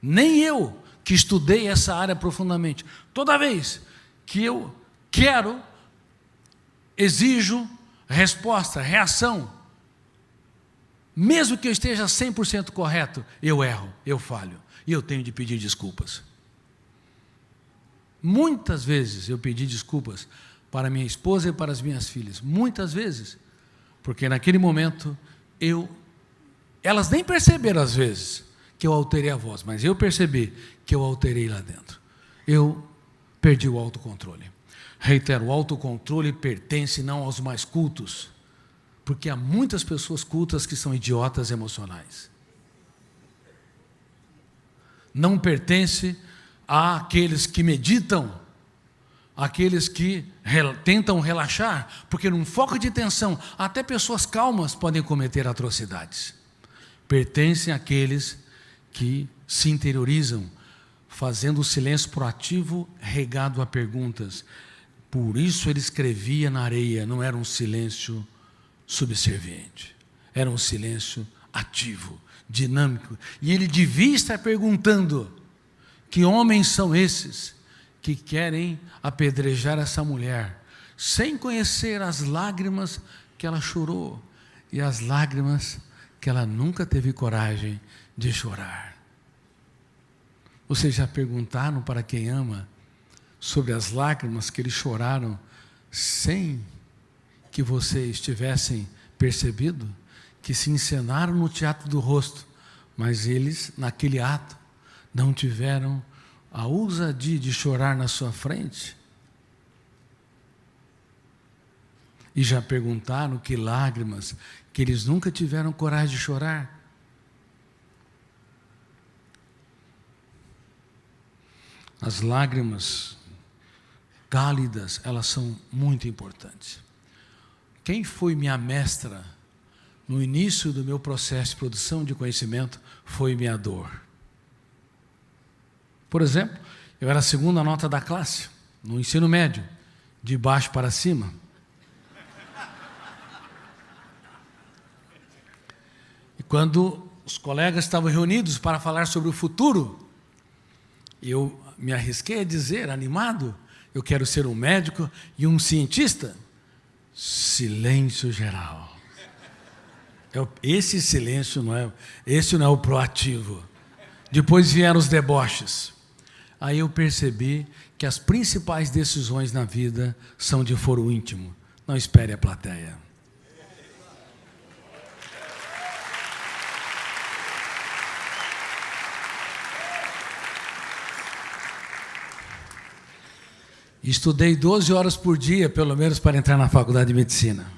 Nem eu, que estudei essa área profundamente, toda vez que eu quero, exijo resposta, reação, mesmo que eu esteja 100% correto, eu erro, eu falho, e eu tenho de pedir desculpas. Muitas vezes eu pedi desculpas para minha esposa e para as minhas filhas, muitas vezes, porque naquele momento elas nem perceberam às vezes que eu alterei a voz, mas eu percebi que eu alterei lá dentro. Eu perdi o autocontrole. Reitero, o autocontrole pertence não aos mais cultos, porque há muitas pessoas cultas que são idiotas emocionais. Não pertence àqueles que meditam, àqueles que tentam relaxar, porque num foco de tensão, até pessoas calmas podem cometer atrocidades. Pertencem àqueles que se interiorizam, fazendo o silêncio proativo regado a perguntas. Por isso ele escrevia na areia, não era um silêncio subserviente, era um silêncio ativo, dinâmico. E ele devia estar perguntando: que homens são esses que querem apedrejar essa mulher, sem conhecer as lágrimas que ela chorou e as lágrimas que ela nunca teve coragem de chorar? Vocês já perguntaram para quem ama sobre as lágrimas que eles choraram sem que vocês tivessem percebido? Que se encenaram no teatro do rosto, mas eles, naquele ato, não tiveram a ousadia de chorar na sua frente? E já perguntaram que lágrimas que eles nunca tiveram coragem de chorar? As lágrimas cálidas, elas são muito importantes. Quem foi minha mestra no início do meu processo de produção de conhecimento foi minha dor. Por exemplo, eu era a segunda nota da classe, no ensino médio, de baixo para cima. E quando os colegas estavam reunidos para falar sobre o futuro, eu me arrisquei a dizer, animado: eu quero ser um médico e um cientista. Silêncio geral. Esse silêncio esse não é o proativo. Depois vieram os deboches. Aí eu percebi que as principais decisões na vida são de foro íntimo. Não espere a plateia. Estudei 12 horas por dia, pelo menos, para entrar na faculdade de medicina.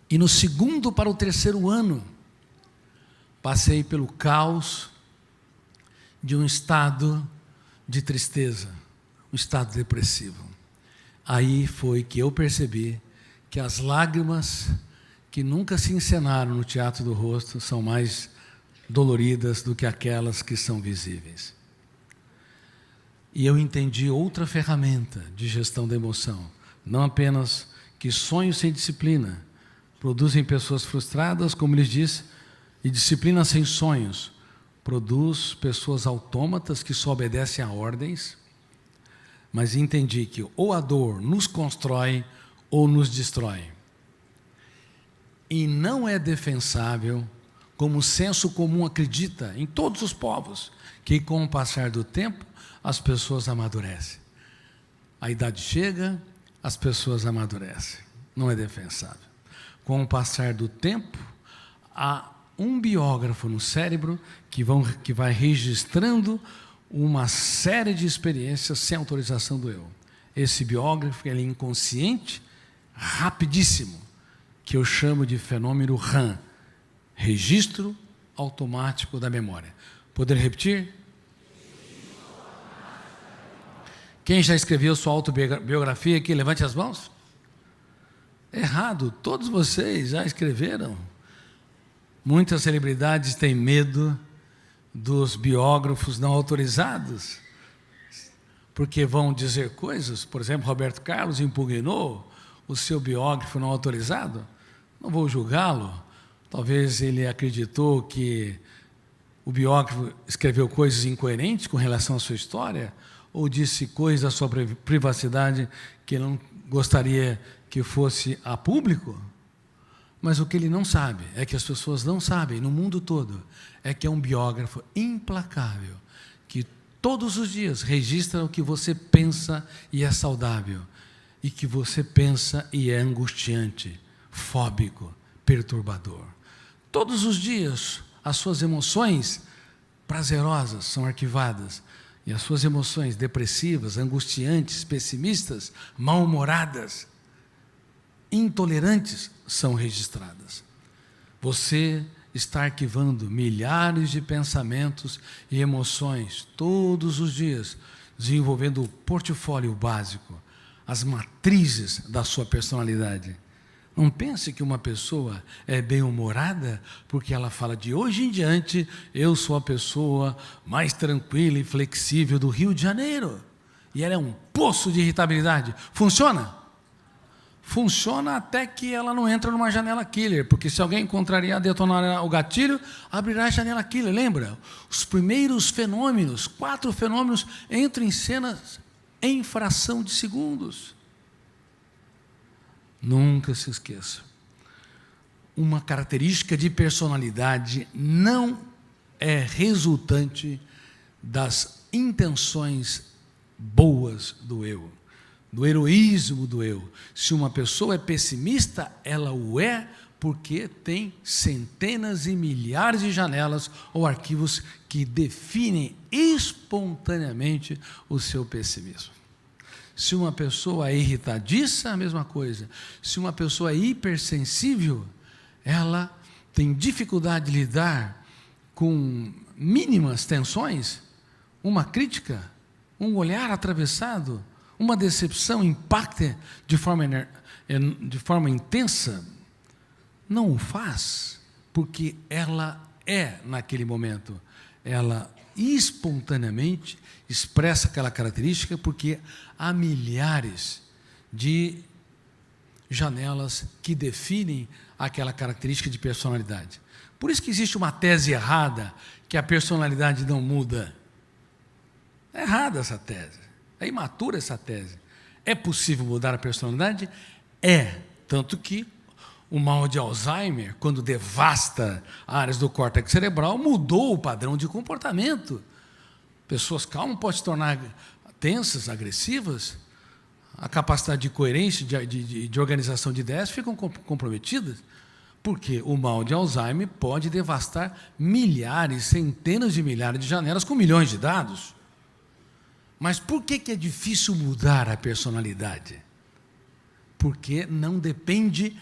E no segundo para o terceiro ano, passei pelo caos de um estado de tristeza, um estado depressivo. Aí foi que eu percebi que as lágrimas que nunca se encenaram no teatro do rosto são mais doloridas do que aquelas que são visíveis. E eu entendi outra ferramenta de gestão da emoção, não apenas que sonhos sem disciplina produzem pessoas frustradas, como lhes disse, e disciplina sem sonhos produz pessoas autômatas que só obedecem a ordens, mas entendi que ou a dor nos constrói ou nos destrói. E não é defensável, como o senso comum acredita em todos os povos, que com o passar do tempo as pessoas amadurecem. A idade chega, as pessoas amadurecem. Não é defensável. Com o passar do tempo, há um biógrafo no cérebro que vai registrando uma série de experiências sem autorização do eu. Esse biógrafo ele é inconsciente, rapidíssimo, que eu chamo de fenômeno RAM, registro automático da memória. Poder repetir? Quem já escreveu sua autobiografia aqui, levante as mãos. Errado, todos vocês já escreveram. Muitas celebridades têm medo dos biógrafos não autorizados, porque vão dizer coisas. Por exemplo, Roberto Carlos impugnou o seu biógrafo não autorizado. Não vou julgá-lo. Talvez ele acreditou que o biógrafo escreveu coisas incoerentes com relação à sua história, ou disse coisas da sua privacidade que não gostaria que fosse a público. Mas o que ele não sabe, é que as pessoas não sabem, no mundo todo, é que é um biógrafo implacável, que todos os dias registra o que você pensa e é saudável, e que você pensa e é angustiante, fóbico, perturbador. Todos os dias, as suas emoções prazerosas são arquivadas, e as suas emoções depressivas, angustiantes, pessimistas, mal-humoradas, intolerantes, são registradas. Você está arquivando milhares de pensamentos e emoções todos os dias, desenvolvendo o portfólio básico, as matrizes da sua personalidade. Não pense que uma pessoa é bem-humorada porque ela fala de hoje em diante, eu sou a pessoa mais tranquila e flexível do Rio de Janeiro. E ela é um poço de irritabilidade. Funciona? Funciona até que ela não entra numa janela killer, porque se alguém contrariar, detonar o gatilho, abrirá a janela killer. Lembra? Os primeiros fenômenos, 4 fenômenos, entram em cenas em fração de segundos. Nunca se esqueça. Uma característica de personalidade não é resultante das intenções boas do eu, do heroísmo do eu. Se uma pessoa é pessimista, ela o é porque tem centenas e milhares de janelas ou arquivos que definem espontaneamente o seu pessimismo. Se uma pessoa é irritadiça, a mesma coisa. Se uma pessoa é hipersensível, ela tem dificuldade de lidar com mínimas tensões, uma crítica, um olhar atravessado, uma decepção impacta de forma intensa, não o faz, porque ela é, naquele momento, ela espontaneamente expressa aquela característica, porque há milhares de janelas que definem aquela característica de personalidade. Por isso que existe uma tese errada, que a personalidade não muda. É errada essa tese, é imatura essa tese. É possível mudar a personalidade? É, tanto que o mal de Alzheimer, quando devasta áreas do córtex cerebral, mudou o padrão de comportamento. Pessoas calmas podem se tornar tensas, agressivas, a capacidade de coerência, de organização de ideias ficam comprometidas, porque o mal de Alzheimer pode devastar milhares, centenas de milhares de janelas com milhões de dados. Mas por que é difícil mudar a personalidade? Porque não depende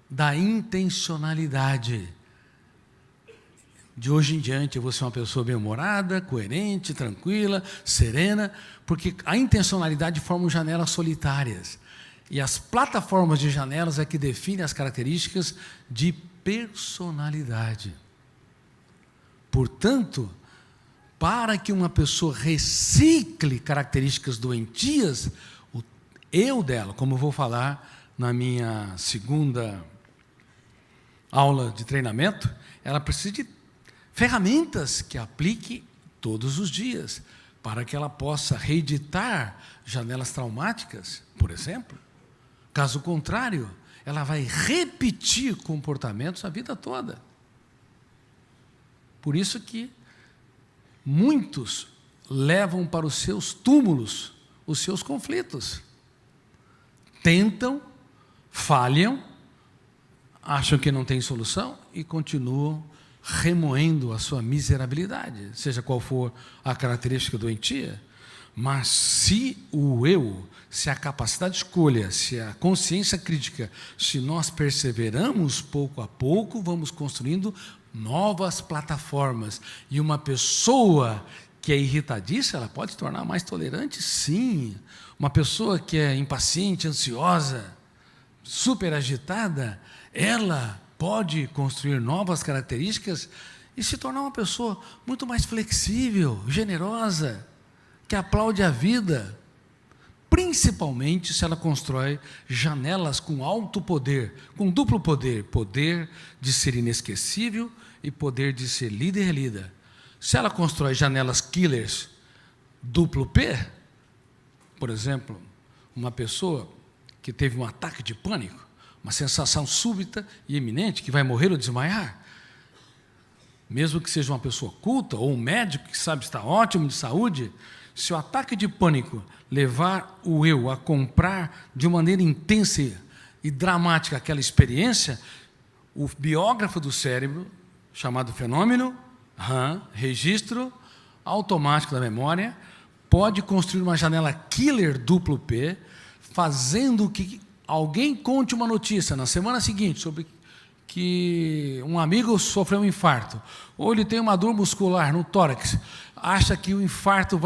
da intencionalidade. De hoje em diante eu vou ser uma pessoa bem-humorada, coerente, tranquila, serena, porque a intencionalidade forma janelas solitárias. E as plataformas de janelas é que definem as características de personalidade. Portanto, para que uma pessoa recicle características doentias, o eu dela, como eu vou falar na minha segunda aula de treinamento, ela precisa de ferramentas que aplique todos os dias, para que ela possa reeditar janelas traumáticas, por exemplo. Caso contrário, ela vai repetir comportamentos a vida toda. Por isso que muitos levam para os seus túmulos os seus conflitos. Tentam, falham, acham que não tem solução e continuam remoendo a sua miserabilidade, seja qual for a característica doentia. Mas se o eu, se a capacidade de escolha, se a consciência crítica, se nós perseveramos pouco a pouco, vamos construindo novas plataformas. E uma pessoa que é irritadiça, ela pode se tornar mais tolerante? Sim. Uma pessoa que é impaciente, ansiosa, super agitada, ela pode construir novas características e se tornar uma pessoa muito mais flexível, generosa, que aplaude a vida, principalmente se ela constrói janelas com alto poder, com duplo poder, poder de ser inesquecível e poder de ser líder e relida. Se ela constrói janelas killers duplo P, por exemplo, uma pessoa que teve um ataque de pânico, uma sensação súbita e iminente que vai morrer ou desmaiar, mesmo que seja uma pessoa culta ou um médico que sabe estar ótimo de saúde, se o ataque de pânico levar o eu a comprar de maneira intensa e dramática aquela experiência, o biógrafo do cérebro, chamado fenômeno RAM, registro automático da memória, pode construir uma janela killer duplo P, fazendo que alguém conte uma notícia na semana seguinte sobre que um amigo sofreu um infarto, ou ele tem uma dor muscular no tórax, acha que o infarto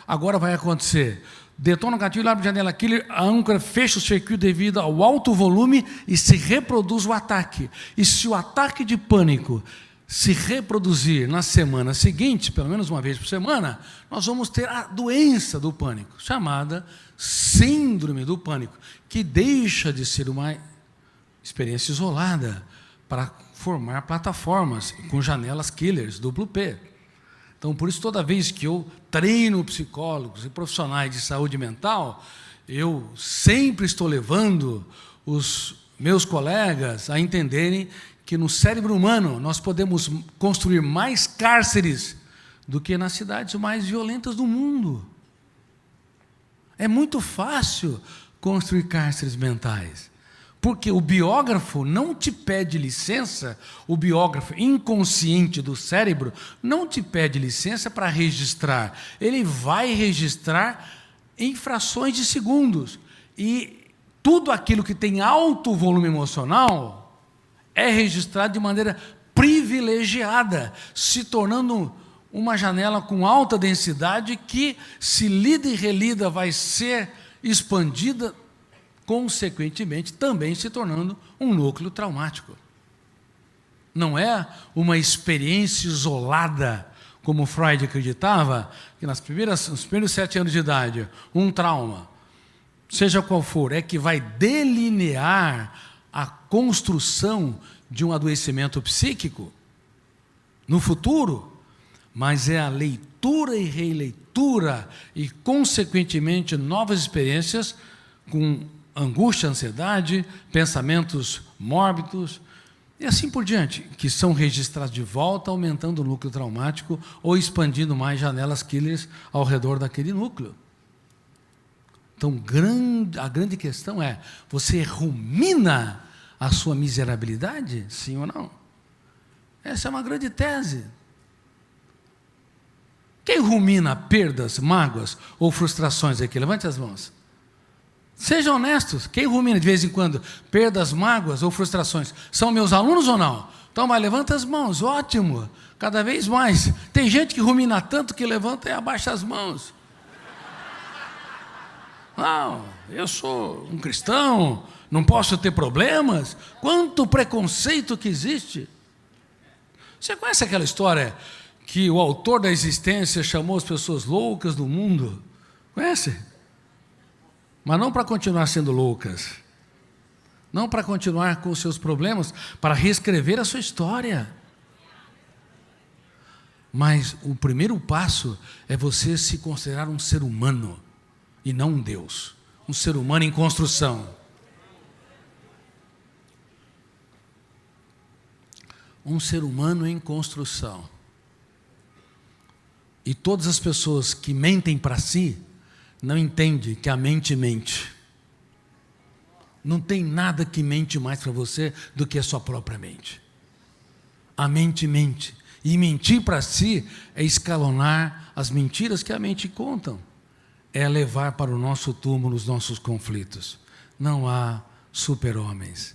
agora vai acontecer. Detona o gatilho, abre a janela killer, a âncora fecha o circuito devido ao alto volume e se reproduz o ataque. E se o ataque de pânico se reproduzir na semana seguinte, pelo menos uma vez por semana, nós vamos ter a doença do pânico, chamada síndrome do pânico, que deixa de ser uma experiência isolada para formar plataformas com janelas killers, duplo P. Então, por isso, toda vez que eu treino psicólogos e profissionais de saúde mental, eu sempre estou levando os meus colegas a entenderem que no cérebro humano nós podemos construir mais cárceres do que nas cidades mais violentas do mundo. É muito fácil construir cárceres mentais, porque o biógrafo não te pede licença, o biógrafo inconsciente do cérebro não te pede licença para registrar, ele vai registrar em frações de segundos, e tudo aquilo que tem alto volume emocional é registrado de maneira privilegiada, se tornando uma janela com alta densidade que, se lida e relida, vai ser expandida, consequentemente, também se tornando um núcleo traumático. Não é uma experiência isolada, como Freud acreditava, que nos primeiros 7 anos de idade, um trauma, seja qual for, é que vai delinear a construção de um adoecimento psíquico no futuro, mas é a leitura e releitura e, consequentemente, novas experiências com angústia, ansiedade, pensamentos mórbidos e assim por diante, que são registrados de volta, aumentando o núcleo traumático ou expandindo mais janelas killers ao redor daquele núcleo. Então, a grande questão é, você rumina a sua miserabilidade, sim ou não? Essa é uma grande tese. Quem rumina perdas, mágoas ou frustrações aqui? Levante as mãos. Sejam honestos. Quem rumina de vez em quando perdas, mágoas ou frustrações? São meus alunos ou não? Então, mas levanta as mãos. Ótimo. Cada vez mais. Tem gente que rumina tanto que levanta e abaixa as mãos. Não, eu sou um cristão, não posso ter problemas. Quanto preconceito que existe. Você conhece aquela história que o autor da existência chamou as pessoas loucas do mundo? Conhece? Mas não para continuar sendo loucas, não para continuar com os seus problemas, para reescrever a sua história. Mas o primeiro passo é você se considerar um ser humano e não um Deus. Um ser humano em construção. Um ser humano em construção. E todas as pessoas que mentem para si, não entendem que a mente mente. Não tem nada que mente mais para você do que a sua própria mente. A mente mente. E mentir para si é escalonar as mentiras que a mente contam. É levar para o nosso túmulo os nossos conflitos. Não há super-homens.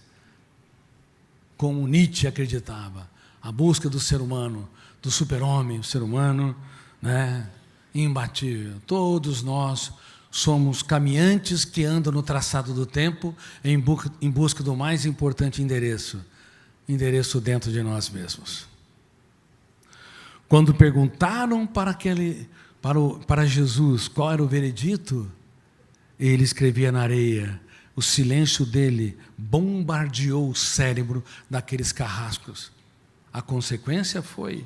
Como Nietzsche acreditava, a busca do ser humano, do super-homem, o ser humano, né, imbatível. Todos nós somos caminhantes que andam no traçado do tempo em busca do mais importante endereço dentro de nós mesmos. Quando perguntaram para Jesus qual era o veredito, ele escrevia na areia. O silêncio dele bombardeou o cérebro daqueles carrascos. A consequência foi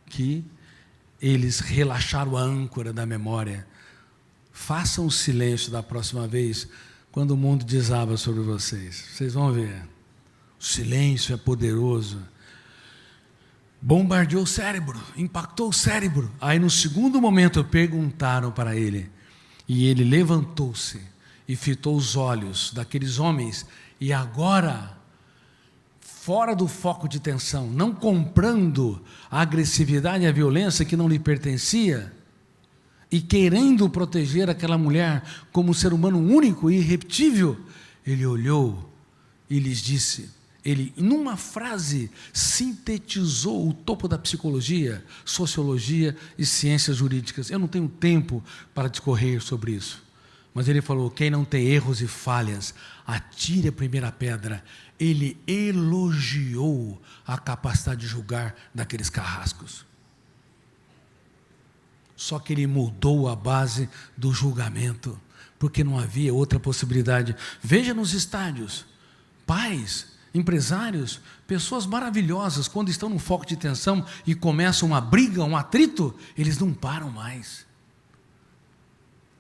que eles relaxaram a âncora da memória. Façam o silêncio da próxima vez, quando o mundo desaba sobre vocês. Vocês vão ver. O silêncio é poderoso. Bombardeou o cérebro, impactou o cérebro. Aí no segundo momento perguntaram para ele. E ele levantou-se e fitou os olhos daqueles homens. E agora, fora do foco de tensão, não comprando a agressividade e a violência que não lhe pertencia, e querendo proteger aquela mulher como um ser humano único e irrepetível, ele olhou e lhes disse, ele, numa frase, sintetizou o topo da psicologia, sociologia e ciências jurídicas. Eu não tenho tempo para discorrer sobre isso. Mas ele falou, quem não tem erros e falhas, atire a primeira pedra. Ele elogiou a capacidade de julgar daqueles carrascos. Só que ele mudou a base do julgamento, porque não havia outra possibilidade. Veja nos estádios, pais, empresários, pessoas maravilhosas, quando estão no foco de tensão e começam uma briga, um atrito, eles não param mais.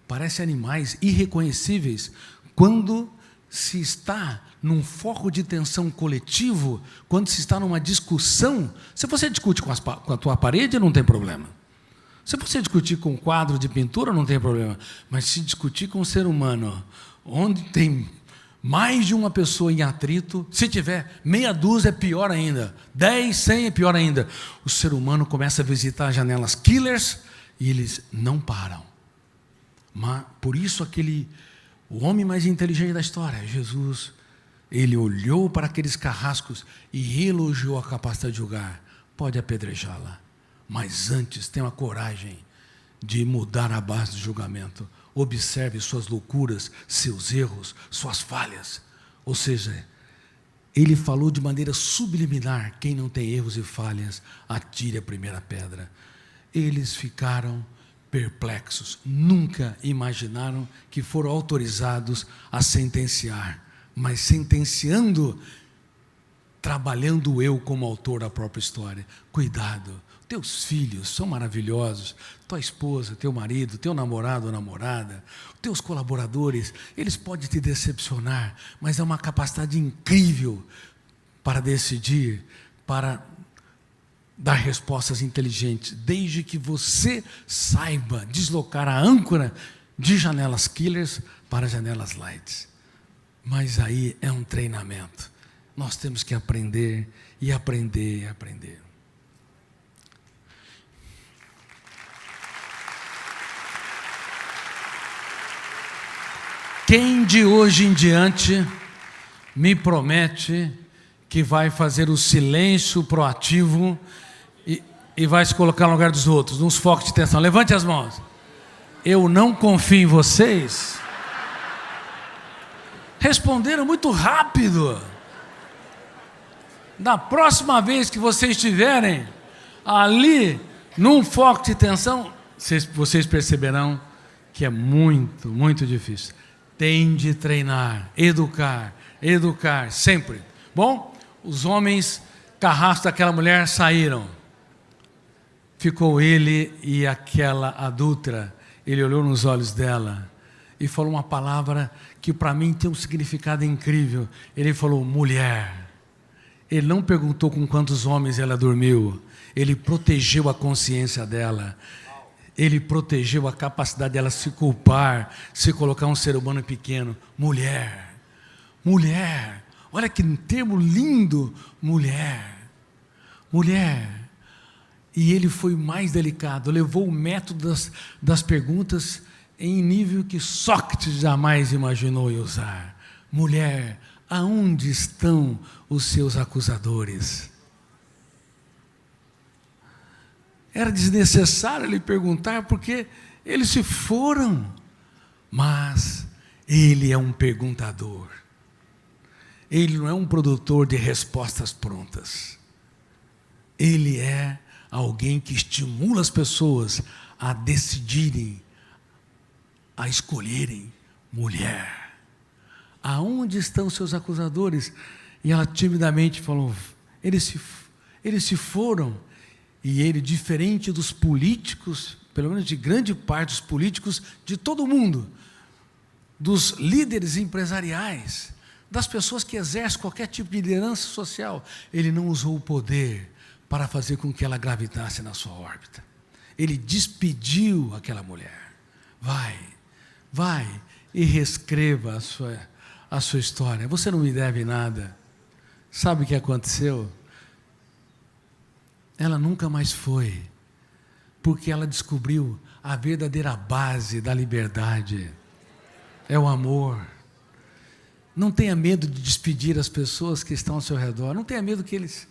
Parecem animais irreconhecíveis. Quando se está num foco de tensão coletivo, quando se está numa discussão, se você discute com a tua parede, não tem problema. Se você discutir com um quadro de pintura, não tem problema. Mas se discutir com um ser humano, onde tem mais de uma pessoa em atrito, se tiver meia dúzia é pior ainda, 10, 100 é pior ainda. O ser humano começa a visitar janelas killers e eles não param. Mas, por isso o homem mais inteligente da história, Jesus, ele olhou para aqueles carrascos e elogiou a capacidade de julgar. Pode apedrejá-la, mas antes tenha a coragem de mudar a base do julgamento. Observe suas loucuras, seus erros, suas falhas. Ou seja, ele falou de maneira subliminar, quem não tem erros e falhas, atire a primeira pedra. Eles ficaram perplexos, nunca imaginaram que foram autorizados a sentenciar, mas sentenciando, trabalhando eu como autor da própria história. Cuidado, teus filhos são maravilhosos, tua esposa, teu marido, teu namorado ou namorada, teus colaboradores, eles podem te decepcionar, mas é uma capacidade incrível para decidir, para dar respostas inteligentes, desde que você saiba deslocar a âncora de janelas killers para janelas lights. Mas aí é um treinamento. Nós temos que aprender e aprender e aprender. Quem de hoje em diante me promete que vai fazer o silêncio proativo e vai se colocar no lugar dos outros, nos focos de tensão? Levante as mãos. Eu não confio em vocês. Responderam muito rápido. Da próxima vez que vocês estiverem ali, num foco de tensão, vocês perceberão que é muito, muito difícil. Tem de treinar, educar, sempre. Bom, os homens carrascos daquela mulher saíram. ficou ele e aquela adúltera. Ele olhou nos olhos dela e falou uma palavra que para mim tem um significado incrível. Ele falou, mulher. Ele não perguntou com quantos homens ela dormiu. Ele protegeu a consciência dela. Ele protegeu a capacidade dela se culpar, se colocar um ser humano pequeno. Mulher. Mulher. Olha que termo lindo. Mulher. Mulher. E ele foi mais delicado, levou o método das perguntas em nível que Sócrates jamais imaginou usar. Mulher, aonde estão os seus acusadores? Era desnecessário lhe perguntar, porque eles se foram. Mas ele é um perguntador. Ele não é um produtor de respostas prontas. Ele é alguém que estimula as pessoas a decidirem, a escolherem. Mulher, aonde estão seus acusadores? E ela timidamente falou, eles se foram. E ele, diferente dos políticos, pelo menos de grande parte dos políticos de todo o mundo, dos líderes empresariais, das pessoas que exercem qualquer tipo de liderança social, ele não usou o poder para fazer com que ela gravitasse na sua órbita. Ele despediu aquela mulher. Vai e reescreva a sua história. Você não me deve nada. Sabe o que aconteceu? Ela nunca mais foi, porque ela descobriu a verdadeira base da liberdade. É o amor. Não tenha medo de despedir as pessoas que estão ao seu redor. Não tenha medo que eles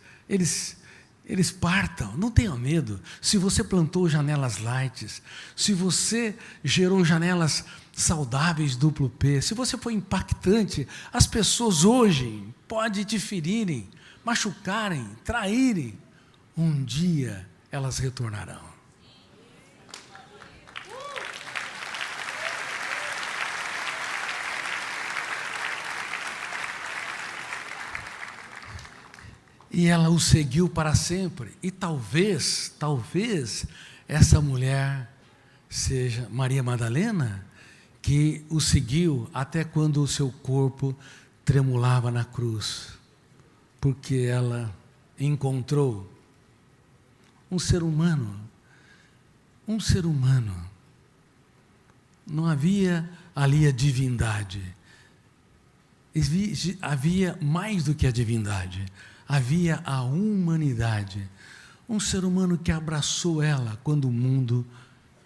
partam, não tenha medo. Se você plantou janelas light, se você gerou janelas saudáveis duplo P, se você foi impactante, as pessoas hoje podem te ferirem, machucarem, traírem. Um dia elas retornarão. E ela o seguiu para sempre. E talvez essa mulher seja Maria Madalena, que o seguiu até quando o seu corpo tremulava na cruz, porque ela encontrou um ser humano. Não havia ali a divindade. Havia mais do que a divindade. Havia a humanidade, um ser humano que abraçou ela quando o mundo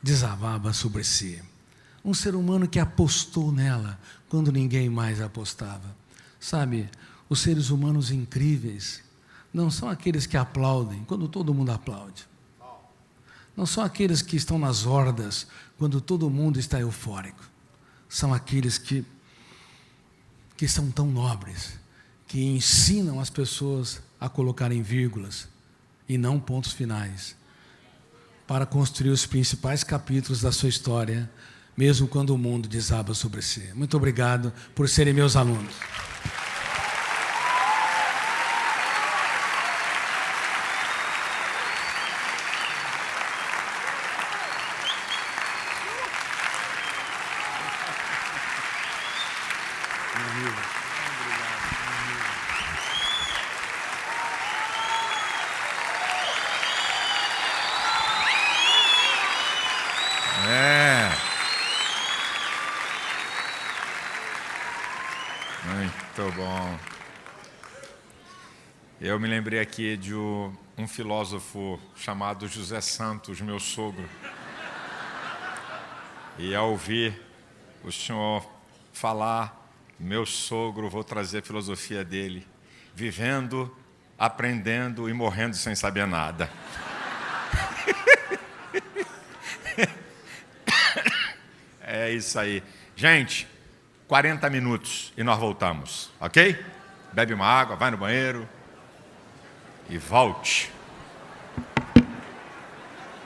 desabava sobre si, um ser humano que apostou nela quando ninguém mais apostava. Sabe, os seres humanos incríveis não são aqueles que aplaudem quando todo mundo aplaude, não são aqueles que estão nas hordas quando todo mundo está eufórico, são aqueles que são tão nobres, que ensinam as pessoas a colocarem vírgulas e não pontos finais, para construir os principais capítulos da sua história, mesmo quando o mundo desaba sobre si. Muito obrigado por serem meus alunos. Muito bom. Eu me lembrei aqui de um filósofo chamado José Santos, meu sogro. E ao ouvir o senhor falar, meu sogro, vou trazer a filosofia dele, vivendo, aprendendo e morrendo sem saber nada. É isso aí. Gente, 40 minutos e nós voltamos, ok? Bebe uma água, vai no banheiro e volte.